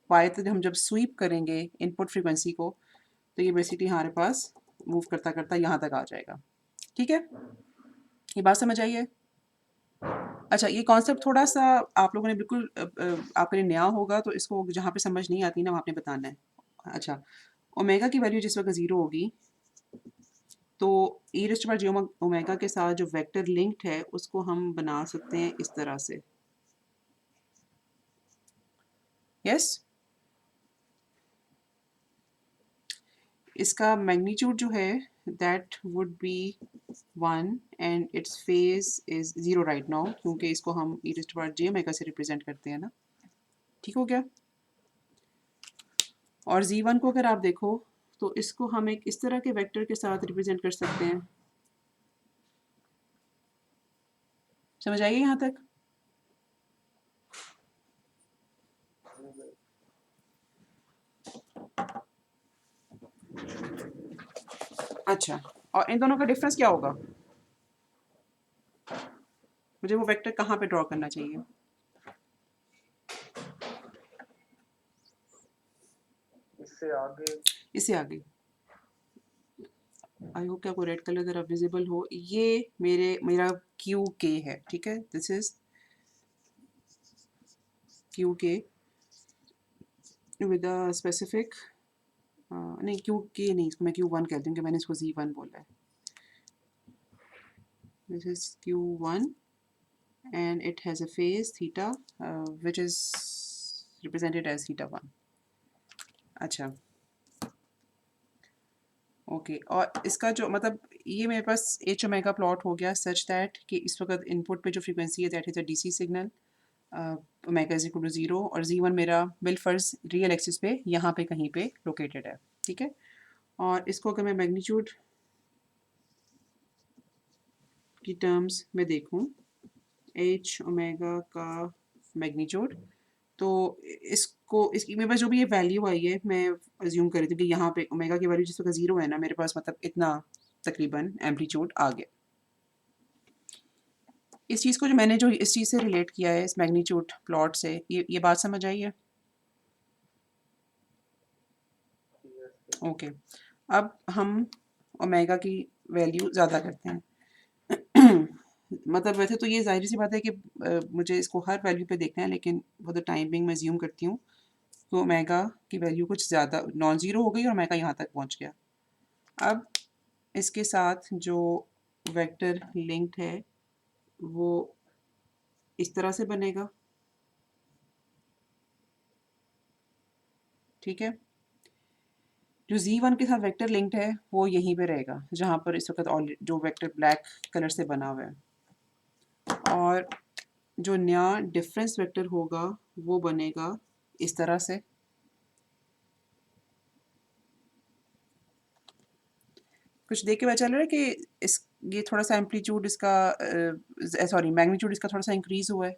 पाई तक हम जब स्वीप करेंगे इनपुट फ्रीक्वेंसी को तो ये बेसिकली हमारे पास मूव करता करता यहाँ तक आ जाएगा, ठीक है। ये बात समझ आई है? अच्छा, ये कॉन्सेप्ट थोड़ा-सा आप लोगों ने बिल्कुल आपके लिए नया होगा, तो इसको जहाँ पे समझ नहीं आती ना वहाँ पे बताना है। अच्छा, ओमेगा की वैल्यू जिस वक़्त 0 होगी, तो e raise to power J omega के साथ जो वेक्टर लिंक्ड है, उसको हम बना सकते हैं इस तरह से। यस? इसका मैग्नीट्यूड जो है that would be 1 and it's phase is 0 right now, क्योंकि इसको हम e raise to power J omega से रिप्रेज़ेंट करते हैं ना। ठीक हो गया? और z1 को अगर आप देखो तो इसको हम एक इस तरह के वेक्टर के साथ रिप्रेजेंट कर सकते हैं। समझ आइए यहाँ तक? अच्छा, और इन दोनों का डिफरेंस क्या होगा? मुझे वो वेक्टर कहाँ पे ड्रॉ करना चाहिए? इससे आगे इससे आगे। आई होप कि आपको रेड कलर ज़रा विजिबल हो। ये मेरा क्यू के है, ठीक है। दिस इज क्यू के विद अ स्पेसिफिक नहीं क्यू के नहीं, इसको मैं क्यू वन कहती हूँ कि मैंने इसको z1 बोला है। This is Q one and it has a phase theta which is represented as theta 1. अच्छा ओके, और इसका जो मतलब ये मेरे पास एच ओमेगा प्लॉट हो गया सच दैट कि इस वक्त इनपुट पे जो फ्रीक्वेंसी है that is a DC signal omega is equal to 0 और z1 मेरा बिलफर्ज रियल एक्सिस पे यहाँ पे कहीं पे लोकेटेड है, ठीक है। और इसको अगर मैं मैग्नीट्यूड की टर्म्स में देखूँ एच ओमेगा का मैग्नीट्यूड, तो इसको इसकी मेरे पास जो भी ये वैल्यू आई है मैं अज्यूम कर रही थी कि यहाँ पे ओमेगा की वैल्यू जिस वक्त 0 है ना मेरे पास, मतलब इतना तकरीबन एम्पलीट्यूड आ गया। इस चीज़ को मैंने इस चीज़ से रिलेट किया है, इस मैग्नीट्यूड प्लॉट से, ये बात समझ आई है? ओके। अब हम ओमेगा की वैल्यू ज़्यादा करते हैं। मतलब वैसे तो ये ज़ाहिर सी बात है कि मुझे इसको हर वैल्यू पे देखना है, लेकिन फॉर द टाइम बिंग मैं ज़्यूम करती हूँ तो ओमेगा की वैल्यू कुछ ज़्यादा नॉन ज़ीरो हो गई और ओमेगा यहाँ तक पहुँच गया। अब इसके साथ जो वेक्टर लिंक्ड है वो इस तरह से बनेगा, ठीक है। जो Z1 के साथ वेक्टर लिंक्ड है वो यहीं पे रहेगा जहाँ पर इस वक्त जो वेक्टर ब्लैक कलर से बना हुआ है, और जो नया डिफरेंस वेक्टर होगा वो बनेगा इस तरह से। कुछ देख के पता चल रहा है कि इस ये थोड़ा सा एम्पलीट्यूड इसका सॉरी मैग्नीट्यूड इसका थोड़ा सा इंक्रीज हुआ है,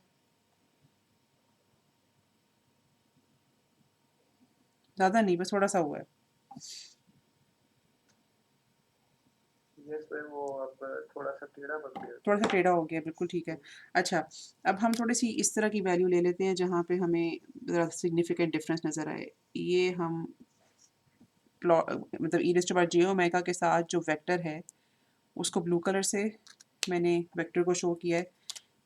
ज़्यादा नहीं बस थोड़ा सा हुआ है। यस मैम, वो अब थोड़ा सा टेढ़ा बन गया। थोड़ा सा टेढ़ा हो गया, बिल्कुल ठीक है। अच्छा, अब हम थोड़ी सी इस तरह की वैल्यू ले लेते हैं जहाँ पे हमें ज़रा सिग्निफिकेंट डिफरेंस नज़र आए। ये हम प्लॉट मतलब e raise to power J omega के साथ जो वेक्टर है उसको ब्लू कलर से मैंने वेक्टर को शो किया है,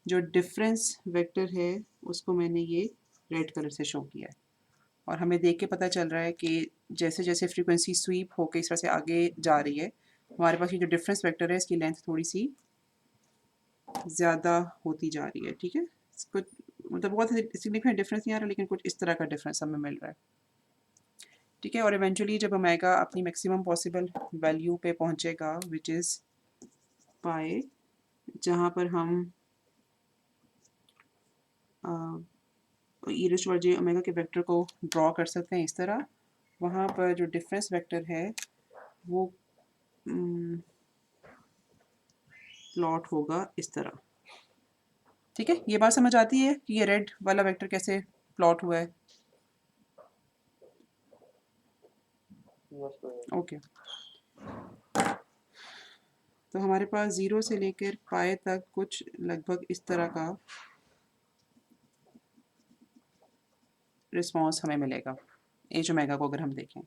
जो डिफरेंस वेक्टर है उसको मैंने ये रेड कलर से शो किया है। और हमें देख के पता चल रहा है कि जैसे जैसे फ्रीक्वेंसी स्वीप होकर इस तरह से आगे जा रही है, हमारे पास ये जो डिफरेंस वेक्टर है इसकी लेंथ थोड़ी सी ज़्यादा होती जा रही है, ठीक है। कुछ मतलब बहुत सिग्निफिकेंट डिफरेंस नहीं आ रहा, लेकिन कुछ इस तरह का डिफरेंस हमें मिल रहा है, ठीक है। और इवेंचुअली जब ओमेगा अपनी मैक्सिमम पॉसिबल वैल्यू पे पहुंचेगा विच इज़ पाई, जहाँ पर हम e raise to power J omega के वेक्टर को ड्रॉ कर सकते हैं इस तरह, वहाँ पर जो डिफरेंस वेक्टर है वो प्लॉट होगा इस तरह, ठीक है। ये बात समझ आती है कि ये रेड वाला वेक्टर कैसे प्लॉट हुआ है? Yes ma'am. ओके। तो हमारे पास 0 से लेकर पाए तक कुछ लगभग इस तरह का रिस्पांस हमें मिलेगा एच ओमेगा को अगर हम देखें।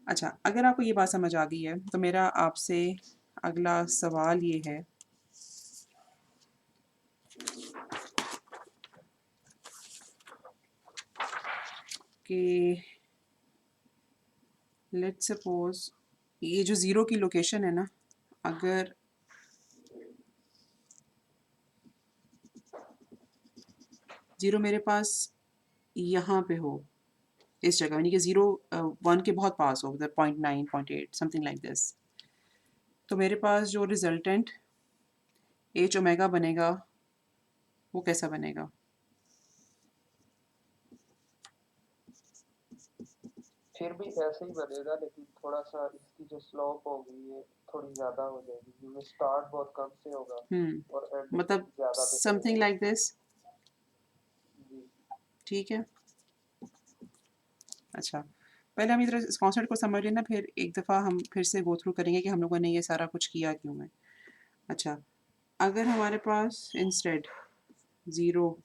अच्छा, अगर आपको ये बात समझ आ गई है तो मेरा आपसे अगला सवाल ये है कि लेट्स सपोज ये जो ज़ीरो की लोकेशन है ना, अगर ज़ीरो मेरे पास यहाँ पे हो इस जगह, यानी कि 0 1 के बहुत पास हो, मतलब 0.9 0.8 समथिंग लाइक दिस, तो मेरे पास जो रिजल्टेंट एच ओमेगा बनेगा वो कैसा बनेगा? फिर भी ऐसे ही बनेगा, लेकिन थोड़ा सा इसकी जो स्लोप होगी ये थोड़ी ज़्यादा हो जाएगी, क्योंकि स्टार्ट बहुत कम से होगा और एंड मतलब ज़्यादा पे समथिंग चलेगा। लाइक दिस, जी ठीक है। अच्छा, पहले हम इधर इस कॉन्सेप्ट को समझ लेना, फिर एक दफ़ा हम फिर से गो थ्रू करेंगे कि हम लोगों ने ये सारा कुछ किया क्यों है। अच्छा, अगर हमारे पास इंस्टेड ज़ीरो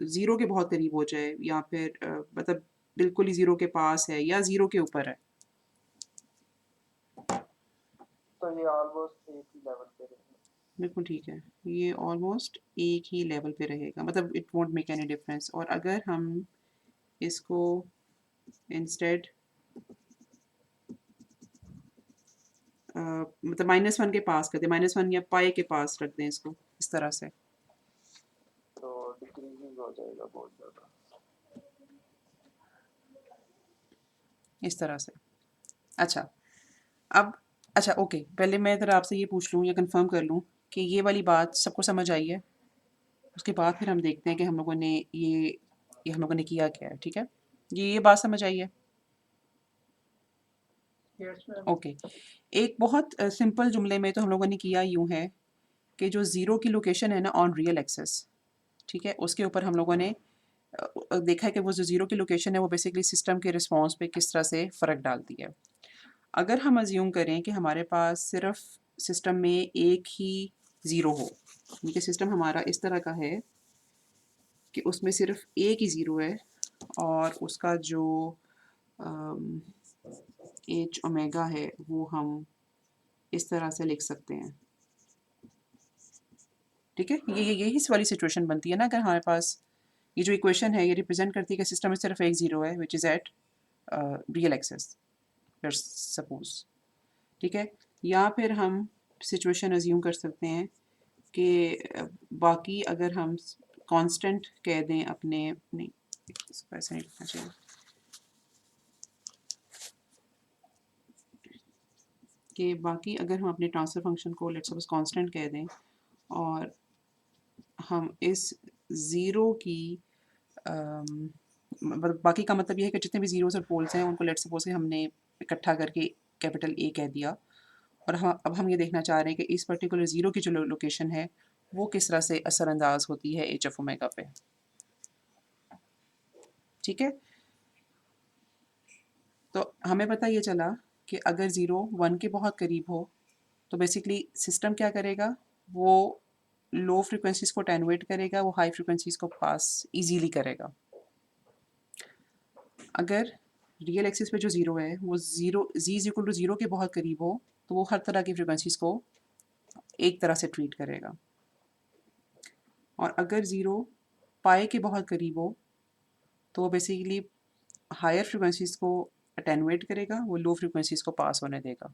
ज़ीरो के बहुत करीब हो जाए, या फिर मतलब बिल्कुल ही ज़ीरो के पास है या ज़ीरो के ऊपर है, तो ये ऑलमोस्ट एक ही लेवल पे रहेगा। बिल्कुल ठीक है, ये ऑलमोस्ट एक ही लेवल पे रहेगा, मतलब it won't make any difference. और अगर हम इसको इंस्टेड मतलब -1 के पास कर दें, -1 या पाई के पास रख दें इसको इस तरह से, तो डिक्रीजिंग हो जाएगा बहुत ज़्यादा। इस तरह से। अच्छा, अब अच्छा ओके, पहले मैं ज़रा आपसे ये पूछ लूँ या कंफर्म कर लूँ कि ये वाली बात सबको समझ आई है, उसके बाद फिर हम देखते हैं कि हम लोगों ने ये हम लोगों ने किया क्या है, ठीक है। ये बात समझ आई है? Yes ma'am. ओके, एक बहुत सिंपल जुमले में तो हम लोगों ने किया यूँ है कि जो ज़ीरो की लोकेशन है ना ऑन रियल एक्सेस, ठीक है, उसके ऊपर हम लोगों ने देखा है कि वो जो ज़ीरो की लोकेशन है वो बेसिकली सिस्टम के रिस्पॉन्स पे किस तरह से फ़र्क डालती है। अगर हम अज्यूम करें कि हमारे पास सिर्फ सिस्टम में एक ही ज़ीरो हो, यानी कि सिस्टम हमारा इस तरह का है कि उसमें सिर्फ एक ही ज़ीरो है और उसका जो एच ओमेगा है वो हम इस तरह से लिख सकते हैं। ठीक है, ये यही वाली सिचुएशन बनती है ना, अगर हमारे पास ये जो इक्वेशन है ये रिप्रेजेंट करती है कि सिस्टम में सिर्फ एक ज़ीरो है which is at real axis suppose. ठीक है, या फिर हम सिचुएशन अज्यूम कर सकते हैं कि बाकी अगर हम कांस्टेंट कह दें अपने, नहीं इसको ऐसे नहीं लिखना चाहिए, कि बाकी अगर हम अपने ट्रांसफर फंक्शन को लेट्स सपोज कांस्टेंट कह दें और हम इस ज़ीरो की बाकी का मतलब ये है कि जितने भी ज़ीरोज़ और पोल्स हैं उनको लेट्स सपोज कि हमने इकट्ठा करके कैपिटल ए कह दिया और अब हम ये देखना चाह रहे हैं कि इस पर्टिकुलर ज़ीरो की जो लोकेशन है वो किस तरह से असरअंदाज होती है एच एफ ओमेगा पे। ठीक है, तो हमें पता ये चला कि अगर ज़ीरो वन के बहुत करीब हो तो बेसिकली सिस्टम क्या करेगा, वो लो फ्रिक्वेंसीज को अटेनुएट करेगा, वो हाई फ्रिक्वेंसीज को पास इजीली करेगा। अगर रियल एक्सिस पे जो ज़ीरो है वो zero G is equal to zero के बहुत करीब हो तो वो हर तरह की फ्रिक्वेंसीज को एक तरह से ट्रीट करेगा, और अगर ज़ीरो पाई के बहुत करीब हो तो वो बेसिकली हायर फ्रिक्वेंसीज को अटेनुएट करेगा, वो लो फ्रिक्वेंसीज को पास होने देगा।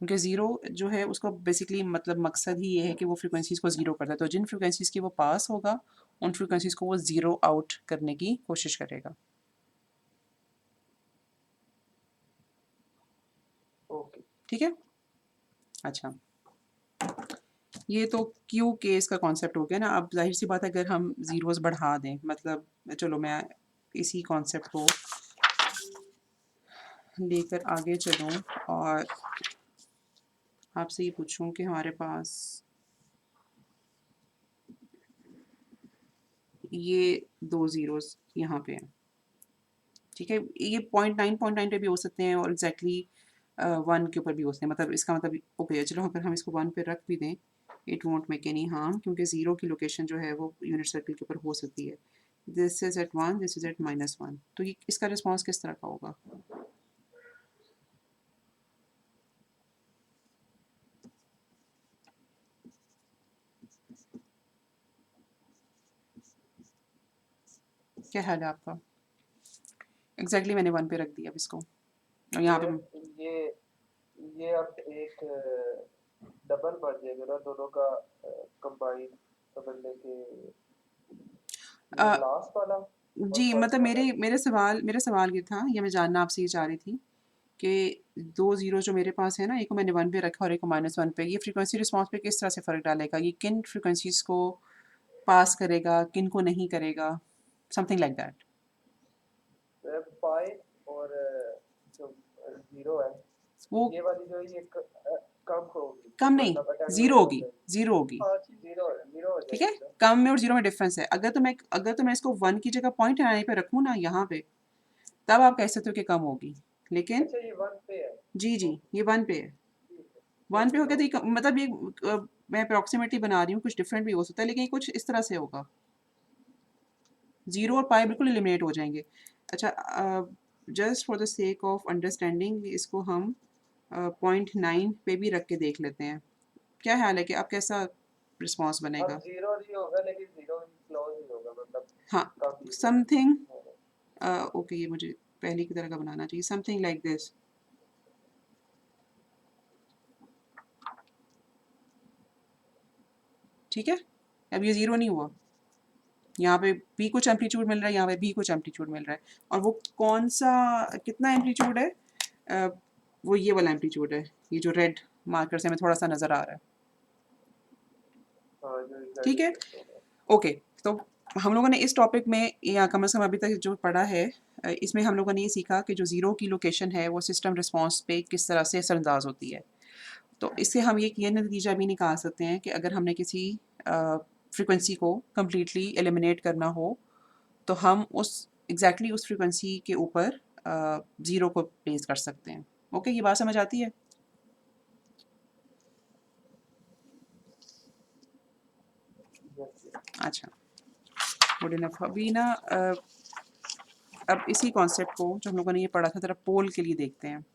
क्योंकि ज़ीरो जो है उसको बेसिकली मतलब मकसद ही ये है कि वो फ्रिक्वेंसीज़ को ज़ीरो करता है, तो जिन फ्रिक्वेंसीज़ की वो पास होगा उन फ्रिक्वेंसीज़ को वो ज़ीरो आउट करने की कोशिश करेगा। ओके। ठीक है, अच्छा ये तो क्यू केस का कॉन्सेप्ट हो गया ना। अब जाहिर सी बात है अगर हम ज़ीरोज़ बढ़ा दें, मतलब चलो मैं इसी कॉन्सेप्ट को लेकर आगे चलूँ और आपसे ये पूछूं कि हमारे पास ये दो ज़ीरोज़ यहाँ पे हैं, ठीक है, ये 0.9 पे भी हो सकते हैं और एग्जैक्टली 1 के ऊपर भी हो सकते हैं, मतलब इसका मतलब ओके चलो अगर हम इसको 1 पे रख भी दें it won't make any harm, क्योंकि ज़ीरो की लोकेशन जो है वो यूनिट सर्कल के ऊपर हो सकती है। This is at 1, this is at -1, तो ये इसका रिस्पॉन्स किस तरह का होगा? क्या ख्याल है आपका? एग्जैक्टली मैंने 1 पे रख दिया अब इसको और यहाँ पे ये अब एक डबल बन जाएगा ना दोनों का कंबाइन करने के, अ, लास्ट वाला और जी फर्स्ट मतलब वाला। मेरा सवाल ये था, ये मैं जानना आपसे ये चाह रही थी कि दो ज़ीरो जो मेरे पास है ना, एक को मैंने 1 पे रखा और एक को -1 पे, ये फ्रीक्वेंसी रिस्पॉन्स पे किस तरह से फ़र्क डालेगा? ये किन फ्रीक्वेंसीज़ को पास करेगा, किन को नहीं करेगा? Something like that. पाई और जो जीरो है, वो ये वाली जो है ये कम होगी, कम नहीं, मतलब ज़ीरो अटेनुएट हो होगी, जाएगी। ज़ीरो होगी। हाँ जी। जीरो जीरो हो ठीक है? जाएगी ना। कम में और ज़ीरो में डिफ़रेंस है। अगर तो मैं इसको 1 की जगह पॉइंट हटाने पे रखूँ ना यहाँ पे, तब आप कह सकते हो कि कम होगी। लेकिन अच्छा ये 1 पे है। जी, जी, ओके ये 1 पे है। ठीक है। 1 पे हो ओके गया तो ये ओके। मतलब ये मैं अप्रॉक्सिमेटली बना रही हूँ, कुछ डिफरेंट भी हो सकता है, लेकिन ये कुछ इस तरह से होगा। ज़ीरो और पाई बिल्कुल एलिमिनेट हो जाएँगे। अच्छा just for the sake of understanding इसको हम 0.9 पे भी रख के देख लेते हैं। क्या ख़्याल है कि अब कैसा रिस्पॉन्स अब बनेगा? जीरो नहीं होगा लेकिन जीरो क्लोज ही होगा, मतलब हाँ, काफी समथिंग ओके ये मुझे पहले की तरह का बनाना चाहिए, समथिंग लाइक दिस। ठीक है? अब ये ज़ीरो नहीं हुआ। यहाँ पे भी कुछ एम्पलीट्यूड मिल रहा है, यहाँ पे भी कुछ एम्पलीट्यूड मिल रहा है, और वो कौन सा कितना एम्पलीट्यूड है? वो ये वाला एम्पलीट्यूड है, ये जो रेड मार्कर से हमें थोड़ा सा नज़र आ रहा है। हाँ जो ठीक है, इफेक्ट होगा। ओके, तो हम लोगों ने इस टॉपिक में या कम से कम अभी तक जो पढ़ा है इसमें हम लोगों ने ये सीखा कि जो ज़ीरो की लोकेशन है वो सिस्टम रिस्पॉन्स पे किस तरह से असरअंदाज होती है। तो इससे हम ये नतीजा भी निकाल सकते हैं कि अगर हमने किसी फ्रीक्वेंसी को कम्प्लीटली एलिमिनेट करना हो तो हम उस एग्जैक्टली उस फ्रीक्वेंसी के ऊपर ज़ीरो को प्लेस कर सकते हैं। ओके, ये बात समझ आती है? अच्छा, गुड इनफ। अभी ना अब इसी कॉन्सेप्ट को जो हम लोगों ने ये पढ़ा था ज़रा पोल के लिए देखते हैं।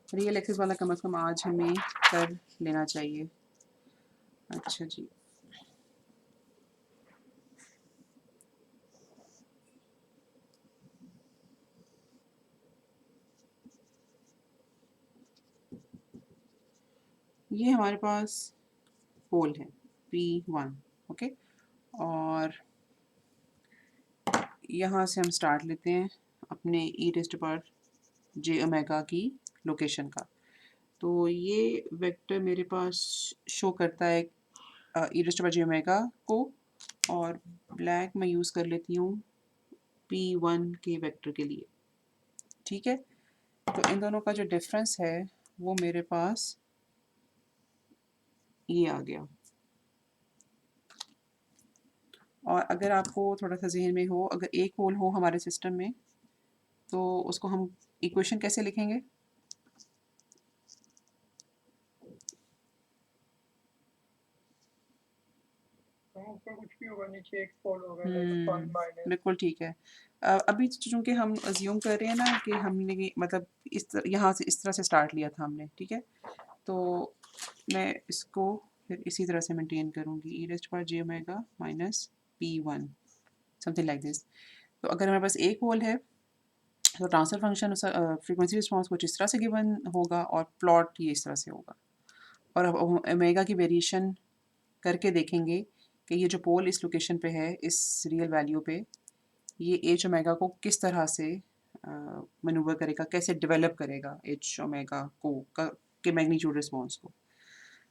रियल एक्सिस वाला कम से कम आज हमें कर लेना चाहिए। अच्छा जी, ये हमारे पास पोल है P1। ओके, और यहाँ से हम स्टार्ट लेते हैं अपने e⁻ की लोकेशन का। तो ये वेक्टर मेरे पास शो करता है e⁻ को, और ब्लैक मैं यूज़ कर लेती हूँ P1 के वेक्टर के लिए। ठीक है, तो इन दोनों का जो डिफरेंस है वो मेरे पास ये आ गया। और अगर आपको थोड़ा सा जहन में हो, अगर एक पोल हो हमारे सिस्टम में तो उसको हम इक्वेशन कैसे लिखेंगे? ऊपर कुछ भी होगा, नीचे एक पोल होगा, लाइक वन माइनस। बिल्कुल ठीक है। अभी चूंकि हम अज्यूम कर रहे हैं ना कि हमने मतलब यहाँ से इस तरह से स्टार्ट लिया था हमने, ठीक है, तो मैं इसको फिर इसी तरह से मेंटेन करूँगी e⁻ minus P1 something like this. तो अगर हमारे पास एक पोल है तो ट्रांसफर फंक्शन फ्रीक्वेंसी रिस्पॉन्स कुछ इस तरह से गिवन होगा और प्लॉट ये इस तरह से होगा। और अब ओमेगा की वेरिएशन करके देखेंगे कि ये जो पोल इस लोकेशन पे है, इस रियल वैल्यू पे, ये एच ओमेगा को किस तरह से मनूवर करेगा, कैसे डेवलप करेगा एच ओमेगा को के मैग्नीट्यूड रिस्पॉन्स को।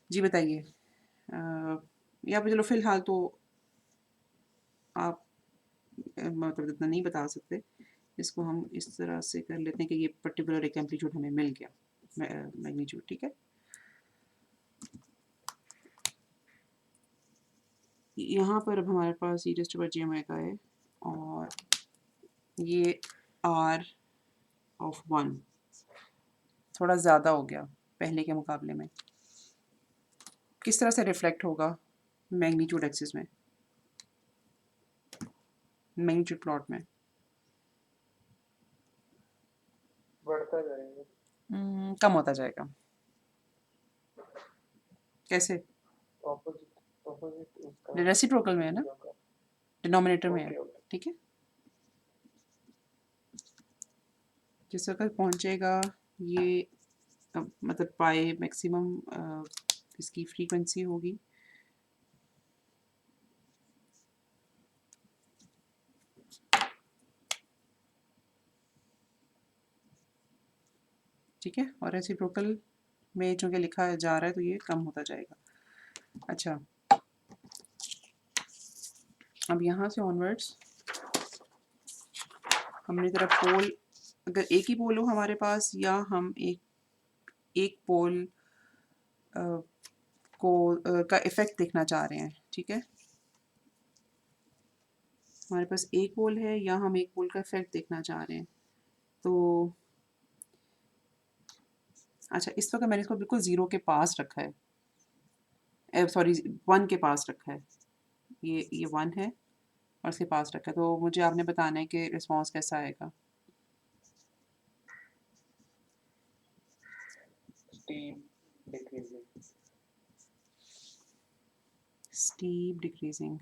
जी बताइए। या चलो फ़िलहाल तो आप मतलब इतना नहीं बता सकते, इसको हम इस तरह से कर लेते हैं कि ये पर्टिकुलर एक एम्पलीट्यूड हमें मिल गया, मैग्नीट्यूड। ठीक है, यहाँ पर अब हमारे पास e⁻ है और ये r ऑफ 1 थोड़ा ज़्यादा हो गया पहले के मुकाबले में। किस तरह से रिफ्लेक्ट होगा मैग्नीट्यूड एक्सिस में, मैग्नीट्यूड प्लॉट में? बढ़ता जाएगा, कम होता जाएगा। कैसे? ऑपोजिट ऑपोजिट उसका रेसिप्रोकल में है ना, जीरो का। डिनोमिनेटर में है। ओके ओके, ठीक है, जिस वक्त पहुंचेगा ये मतलब पाई मैक्सिमम इसकी फ्रीक्वेंसी होगी। ठीक है, और रेसिप्रोकल में चूँकि लिखा जा रहा है तो ये कम होता जाएगा। अच्छा, अब यहाँ से ऑनवर्ड्स हमने तरफ पोल, अगर एक ही पोल हो हमारे पास या हम एक पोल का इफ़ेक्ट देखना चाह रहे हैं। ठीक है, हमारे पास एक पोल है या हम एक पोल का इफ़ेक्ट देखना चाह रहे हैं तो अच्छा, इस वक्त मैंने इसको बिल्कुल ज़ीरो के पास रखा है, सॉरी 1 के पास रखा है। ये 1 है और इसके पास रखा है, तो मुझे आपने बताना है कि रिस्पॉन्स कैसा आएगा। Steep decreasing, steep decreasing.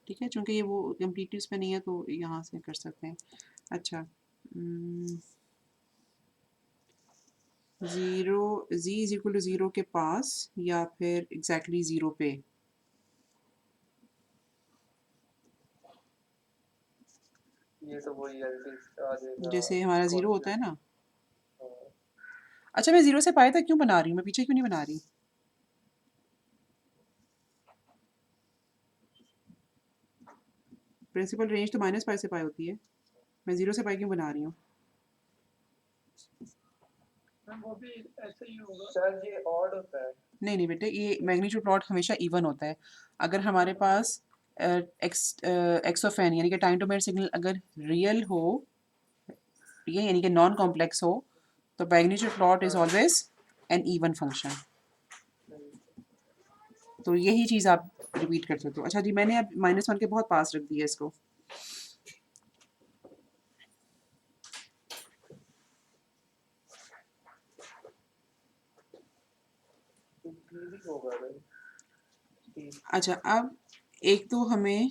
ठीक है, चूँकि ये वो कम्प्लीटली उसमें नहीं है तो यहाँ से कर सकते हैं। अच्छा, ज़ीरो z=0 के पास या फिर एग्जैक्टली ज़ीरो पे? ये तो वही एलटी आ जाएगा जैसे हमारा ज़ीरो होता है कांस्टेंट। ना। अच्छा, मैं ज़ीरो से पाया तक क्यों बना रही हूँ, मैं पीछे क्यों नहीं बना रही? प्रिंसिपल रेंज तो -π से π होती है, मैं 0 से π क्यों बना रही हूँ? मैम वो भी ऐसा ही होगा। शायद ये ऑड होता है। नहीं बेटे, ये मैग्नीट्यूड प्लॉट हमेशा इवन होता है। अगर हमारे पास एक्स ऑफ एन यानी कि टाइम डोमेन सिग्नल अगर रियल हो, ठीक है, यानी कि नॉन कॉम्प्लेक्स हो, तो magnitude plot is always an even function. तो यही चीज़ आप रिपीट कर सकते हो। अच्छा जी, मैंने अब -1 के बहुत पास रख दिया इसको। अच्छा, अब एक तो हमें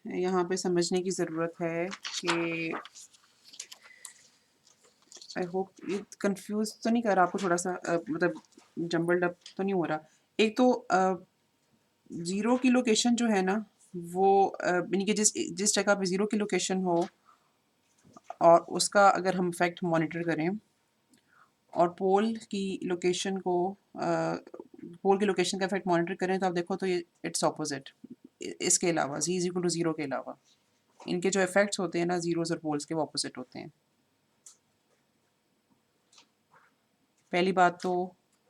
यहाँ पे समझने की ज़रूरत है कि आई होप ये कंफ्यूज तो नहीं कर रहा आपको, थोड़ा सा मतलब जम्बल्ड अप तो नहीं हो रहा। एक तो ज़ीरो की लोकेशन जो है ना, वो यानी कि जिस जिस जगह पे ज़ीरो की लोकेशन हो और उसका अगर हम फैक्ट मॉनिटर करें और पोल की लोकेशन को पोल की लोकेशन का इफेक्ट मॉनिटर करें, तो आप देखो तो ये इट्स ऑपोजिट। इसके अलावा z=0 के अलावा इनके जो इफेक्ट्स होते हैं ना जीरोस और पोल्स के, वो ऑपोजिट होते हैं। पहली बात तो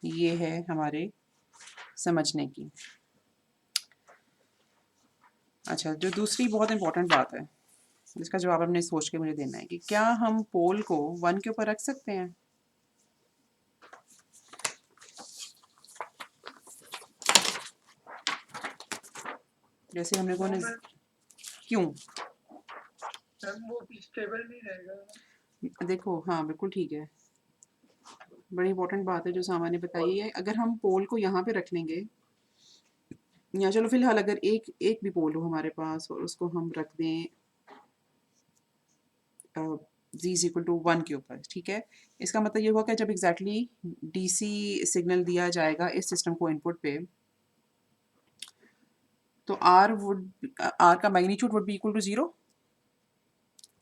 ये है हमारे समझने की। अच्छा, जो दूसरी बहुत इंपॉर्टेंट बात है जिसका जवाब आपने सोच के मुझे देना है कि क्या हम पोल को 1 के ऊपर रख सकते हैं? जैसे हमने को मैम क्यों? वो स्टेबल नहीं रहेगा। देखो, हाँ बिल्कुल ठीक है, बड़ी इंपॉर्टेंट बात है जो सामान्य बताई है। अगर हम पोल को यहाँ पे रख लेंगे, या चलो फिलहाल अगर एक भी पोल हो हमारे पास और उसको हम रख दें z=1 के ऊपर, ठीक है, इसका मतलब ये हुआ कि जब एग्जैक्टली डीसी सिग्नल दिया जाएगा इस सिस्टम को इनपुट पे, तो r का magnitude would be equal to 0।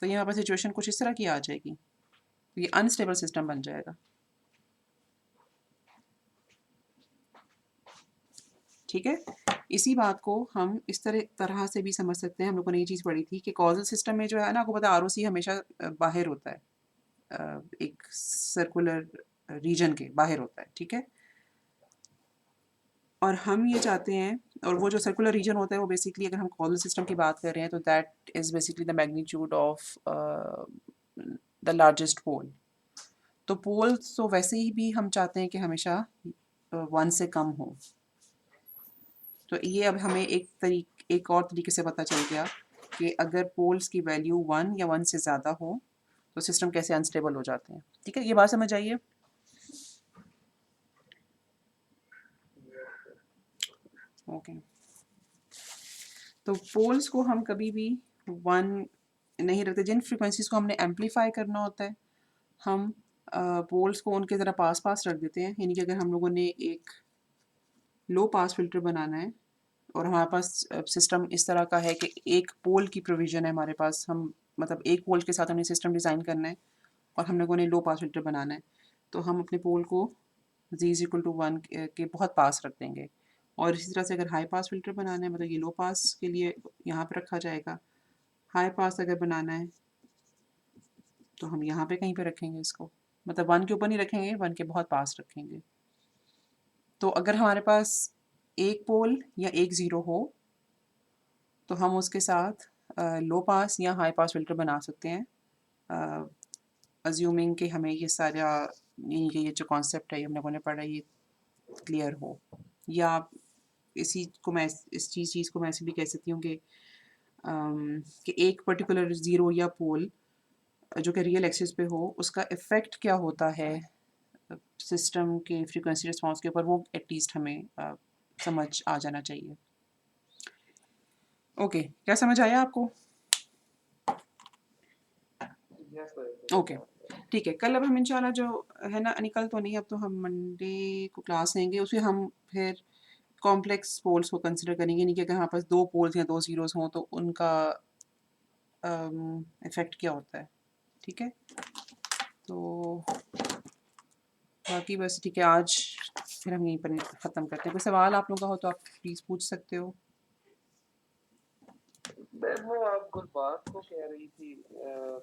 तो ये हमारे पास सिचुएशन कुछ इस तरह की आ जाएगी, तो ये अनस्टेबल सिस्टम बन जाएगा। ठीक है, इसी बात को हम इस तरह से भी समझ सकते हैं। हम लोगों ने ये चीज़ पढ़ी थी कि कॉजल सिस्टम में जो है ना, आपको पता है आरओसी हमेशा बाहर होता है, एक सर्कुलर रीजन के बाहर होता है, ठीक है। और हम ये चाहते हैं, और वो जो सर्कुलर रीजन होता है वो बेसिकली अगर हम कॉजल सिस्टम की बात कर रहे हैं तो that is basically the magnitude of the largest pole. तो पोल्स तो वैसे ही भी हम चाहते हैं कि हमेशा 1 से कम हो। तो ये अब हमें एक और तरीके से पता चल गया कि अगर पोल्स की वैल्यू 1 या 1 से ज़्यादा हो तो सिस्टम कैसे अनस्टेबल हो जाते हैं। ठीक है, ये बात समझ आइए। ओके, तो पोल्स को हम कभी भी 1 नहीं रखते। जिन फ्रिक्वेंसीज को हमने एम्पलीफाई करना होता है, हम पोल्स को उनके ज़रा पास पास रख देते हैं। यानी कि अगर हम लोगों ने एक लो पास फिल्टर बनाना है और हमारे पास सिस्टम इस तरह का है कि एक पोल की प्रोविज़न है हमारे पास, हम मतलब एक पोल के साथ हमने सिस्टम डिज़ाइन करना है और हम लोगों ने लो पास फिल्टर बनाना है, तो हम अपने पोल को z=1 के बहुत पास रख देंगे। और इसी तरह से अगर हाई पास फिल्टर बनाना है, मतलब ये लो पास के लिए यहाँ पे रखा जाएगा, हाई पास अगर बनाना है तो हम यहाँ पे कहीं पे रखेंगे इसको, मतलब 1 के ऊपर नहीं रखेंगे, 1 के बहुत पास रखेंगे। तो अगर हमारे पास एक पोल या एक ज़ीरो हो तो हम उसके साथ लो पास या हाई पास फिल्टर बना सकते हैं, अज्यूमिंग कि हमें ये सारा ये जो कॉन्सेप्ट है हम लोगों ने पढ़ा ये क्लियर हो। या इसी को मैं इस चीज़ को मैं ऐसे भी कह सकती हूँ कि एक पर्टिकुलर ज़ीरो या पोल जो कि रियल एक्सिस पे हो, उसका इफ़ेक्ट क्या होता है सिस्टम के फ्रीक्वेंसी रिस्पांस के ऊपर, वो एटलीस्ट हमें समझ आ जाना चाहिए। ओके, क्या समझ आया आपको? ओके, ठीक है। कल अब हम इंशाल्लाह जो है ना, कल तो नहीं, अब तो हम मंडे को क्लास लेंगे, उसमें हम फिर कॉम्प्लेक्स पोल्स को कंसिडर करेंगे। नहीं कि अगर हमारे पास 2 पोल्स या 2 ज़ीरोज़ हों तो उनका इफ़ेक्ट क्या होता है। ठीक है, तो बाकी बस ठीक है, आज फिर हम यहीं पर ख़त्म करते हैं। कोई सवाल आप लोगों का हो तो आप प्लीज़ पूछ सकते हो। मैम वो आप गुलबाग को कह रही थी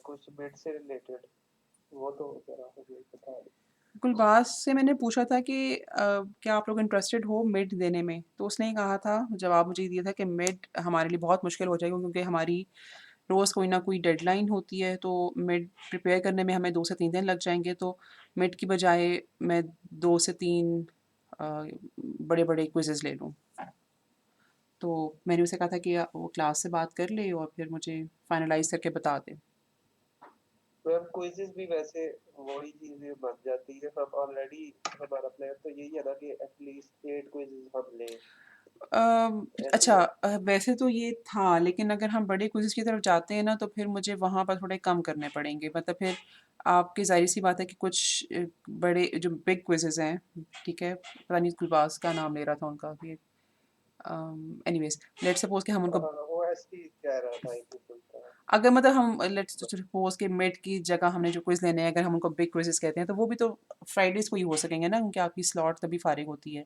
कुछ मिड से रिलेटेड, वो तो जरा मुझे बता दें। गुलबाज से मैंने पूछा था कि क्या आप लोग इंटरेस्टेड हो मिड देने में, तो उसने ही कहा था, जवाब मुझे दिया था कि मिड हमारे लिए बहुत मुश्किल हो जाएगा क्योंकि हमारी रोज़ कोई ना कोई डेडलाइन होती है, तो मिड प्रिपेयर करने में हमें 2 से 3 दिन लग जाएंगे, तो मिड की बजाय मैं 2 से 3 बड़े बड़े क्विज़ेस ले लूँ। तो मैंने उसे कहा था कि वो क्लास से बात कर ले और फिर मुझे फाइनलाइज करके बता दे। मैम क्विज़ेस भी वैसे वही चीज़ें बन जाती है, हम ऑलरेडी हमारा प्लान तो यही है ना कि एटलीस्ट 8 क्विज़ेस हम लें अच्छा, ऐसे। वैसे तो ये था, लेकिन अगर हम बड़े क्विज़ की तरफ जाते हैं ना तो फिर मुझे वहाँ पर थोड़े कम करने पड़ेंगे, मतलब फिर आपकी ज़ाहिर सी बात है कि कुछ बड़े जो बिग क्विज़ेस हैं, ठीक है, पता नहीं गुलबाज का नाम ले रहा था उनका कि एनीवेज लेट्स सपोज कि हम उनको, हाँ, ओएसटी कह रहा था एक कुछ का। अगर मतलब हम लेट्स सपोज कि मिड की जगह हमने जो क्विज़ लेने हैं, अगर हम उनको बिग क्विज़ेस कहते हैं तो वो भी तो फ्राइडेज़ को ही हो सकेंगे ना, क्योंकि आपकी स्लॉट तभी फारिग होती है।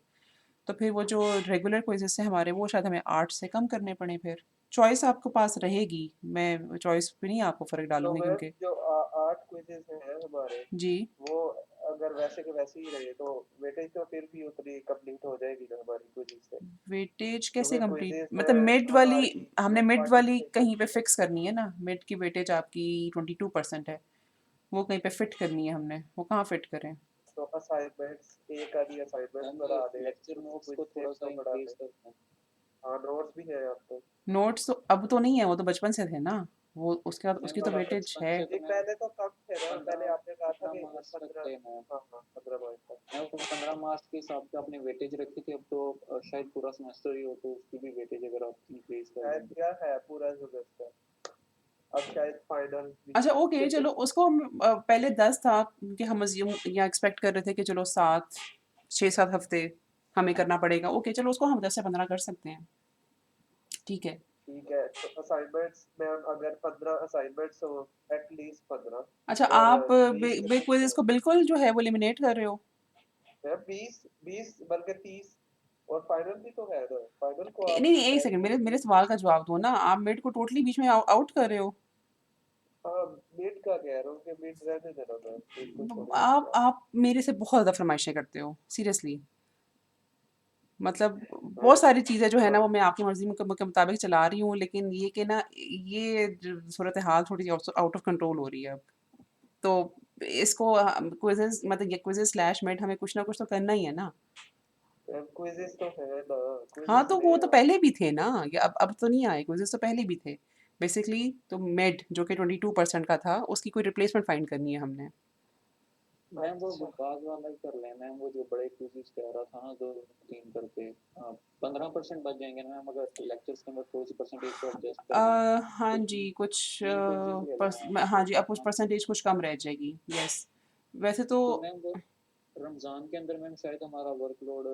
तो फिर वो जो रेगुलर क्विज़ेस हैं हमारे, वो शायद हमें 8 से कम करने पड़ें फिर। चॉइस आपके पास रहेगी, मैं चॉइस पे नहीं आपको फ़र्क तो डालूँगी मैम क्योंकि जो 8 क्विज़ेस हैं हमारे, जी, वो अगर वैसे के वैसे ही रहे तो वेटेज तो फिर भी उतनी कंप्लीट हो जाएगी ना हमारी क्विज़ेस से, वेटेज कैसे क्योंकि कंप्लीट, क्विज़ेस मतलब में मिड वाली, हमारी हमने मिड वाली पार्टिसिपेशन कहीं पे भी है। फिक्स करनी है ना, मिड की वेटेज आपकी 22% है, वो कहीं पे फिट करनी है हमने, वो कहाँ फिट करें? तो असाइनमेंट्स एक आधी असाइनमेंट्स मैम ये बढ़ा दें, लेक्चर नोट्स कुछ को थोड़ा सा तो बढ़ा इंक्रीज दें। करना है। हाँ, नोट्स भी है आपको। नोट्स तो अब तो नहीं है, वो तो बचपन से थे ना, वो उसके बाद मैम उसकी तो वो वेटेज बचपन है। से नहीं तो मैम पहले तो कम थे ना, पहले 15 आपने कहा था 15 कि मार्क्स तक 15। थे मैम। हाँ हाँ 15 मार्क्स तक। मैम तो 15 मार्क्स के हिसाब से आपने वेटेज रखी थी, अब तो शायद पूरा सेमेस्टर ही हो तो उसकी भी वेटेज अगर आप इंक्रीज कर शायद लेंगे। क्या है पूरा सेमेस्टर, अब शायद फाइनल भी अच्छा ओके, है। चलो उसको पहले 10 था कि हम अज्यूम या एक्सपेक्ट कर रहे थे कि चलो 6-7 हफ्ते हमें करना पड़ेगा, ओके चलो उसको हम 10 से 15 कर सकते हैं, ठीक है। ठीक है, तो असाइनमेंट्स में अगर 15 असाइनमेंट्स हो, एटलीस्ट 15 अच्छा, और आप 20 बिग पेपर्स क्विज़ेस हो। को बिल्कुल जो है वो एलिमिनेट कर रहे हो? मैं 20 बल्कि 30, और फाइनल भी तो है ना, फाइनल को नहीं आप नहीं, एक शायद सेकंड, मेरे छोड़ मेरे दें। सवाल का जवाब दो ना, आप मिड को टोटली बीच में आउट कर रहे हो। हाँ, मिड का कह रहा हूँ कि मिड रहने देना, मैं मिड को छोड़े आप मेरे से बहुत ज़्यादा फरमाइशें करते हो सीरियसली, मतलब मैं बहुत सारी चीज़ें जो है ना तो वो मैं आपकी मर्ज़ी के मुताबिक चला रही हूँ, लेकिन ये कि ना ये सूरत हाल थोड़ी सी आउट ऑफ कंट्रोल हो रही है अब, तो इसको क्विज़ेस, मतलब ये क्विज़ेस स्लैश मिड हमें कुछ ना कुछ तो करना ही है ना। क्विज़ेस तो है ना, हाँ, क्विज़ेस तो वो ले तो आओ। पहले भी थे ना, ये अब तो नहीं आए, क्विज़ेस तो पहले भी थे बेसिकली। तो मिड जो कि 22% का था, उसकी कोई रिप्लेसमेंट फाइंड करनी है हमने। मैम वो अच्छा, गुलबाज वाला ही कर लें मैम, वो जो बड़े क्विज़ेस कह रहा था ना, 2-3 करके 15% बच जाएंगे ना मैम, अगर लेक्चर्स के अंदर थोड़ी सी परसेंटेज को एडजस्ट कर दें हाँ तो जी, कुछ 3 क्विज़ेस ले लें आप हाँ तो जी, अब कुछ हाँ। परसेंटेज कुछ कम रह जाएगी, यस। वैसे तो तो मैम वो रमज़ान के अंदर मैम शायद हमारा वर्कलोड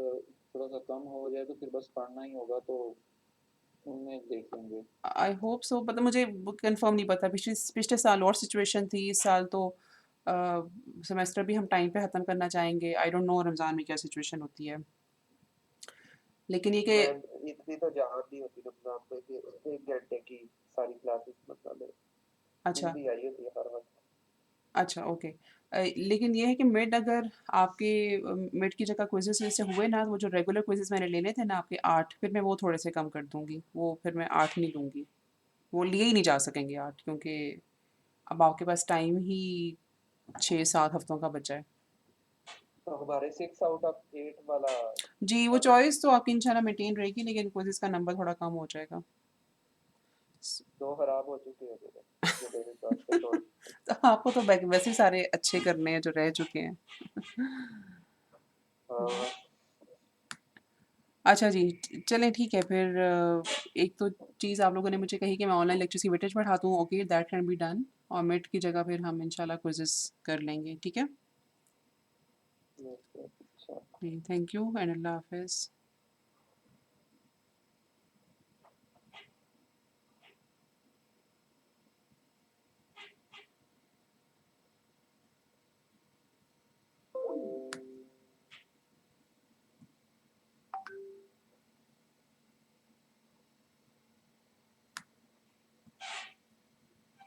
थोड़ा सा कम हो जाए, तो फिर बस पढ़ना ही होगा, तो उनमें देख लेंगे। आई होप सो, मतलब मुझे कंफर्म नहीं पता, पिछले पिछले साल और सिचुएशन थी, इस साल तो सेमेस्टर भी हम टाइम पे ख़त्म करना चाहेंगे, आई डोंट नो रमज़ान में क्या सिचुएशन होती है, लेकिन ये कि मैं इतनी तो जहाँ नहीं होती रमजान में कि 1 घंटे की सारी क्लासेस मतलब अच्छा, जल्दी आई होती है हर वक्त। अच्छा ओके। लेकिन ये है कि मिड अगर आपके मिड की जगह क्विज़ेस जैसे हुए ना, वो जो रेगुलर क्विज़ेस मैंने लेने थे ना आपके 8, फिर मैं वो थोड़े से कम कर दूँगी, वो फिर मैं 8 नहीं लूँगी, वो लिए ही नहीं जा सकेंगे 8, क्योंकि अब आपके पास टाइम ही 6-7 हफ्तों का बचा है। तो हमारे 6 आउट ऑफ 8 वाला जी, वो अगर चॉइस तो आपकी इंशाल्लाह मेंटेन रहेगी, लेकिन क्विज़ेस का नंबर थोड़ा कम हो जाएगा। 2 खराब हो चुके हैं मेरे हिसाब से तो। तो आपको तो वैसे ही सारे अच्छे करने हैं जो रह चुके हैं। हाँ, अच्छा जी, चलें ठीक है फिर, एक तो चीज़ आप लोगों ने मुझे कही कि मैं ऑनलाइन लेक्चर्स की वेटेज बढ़ा दूँ, okay that can be done, और मिड की जगह फिर हम इंशाल्लाह क्विज़ेस कर लेंगे, ठीक है? अच्छा। जी, थैंक यू एंड अल्लाह हाफ़िज़।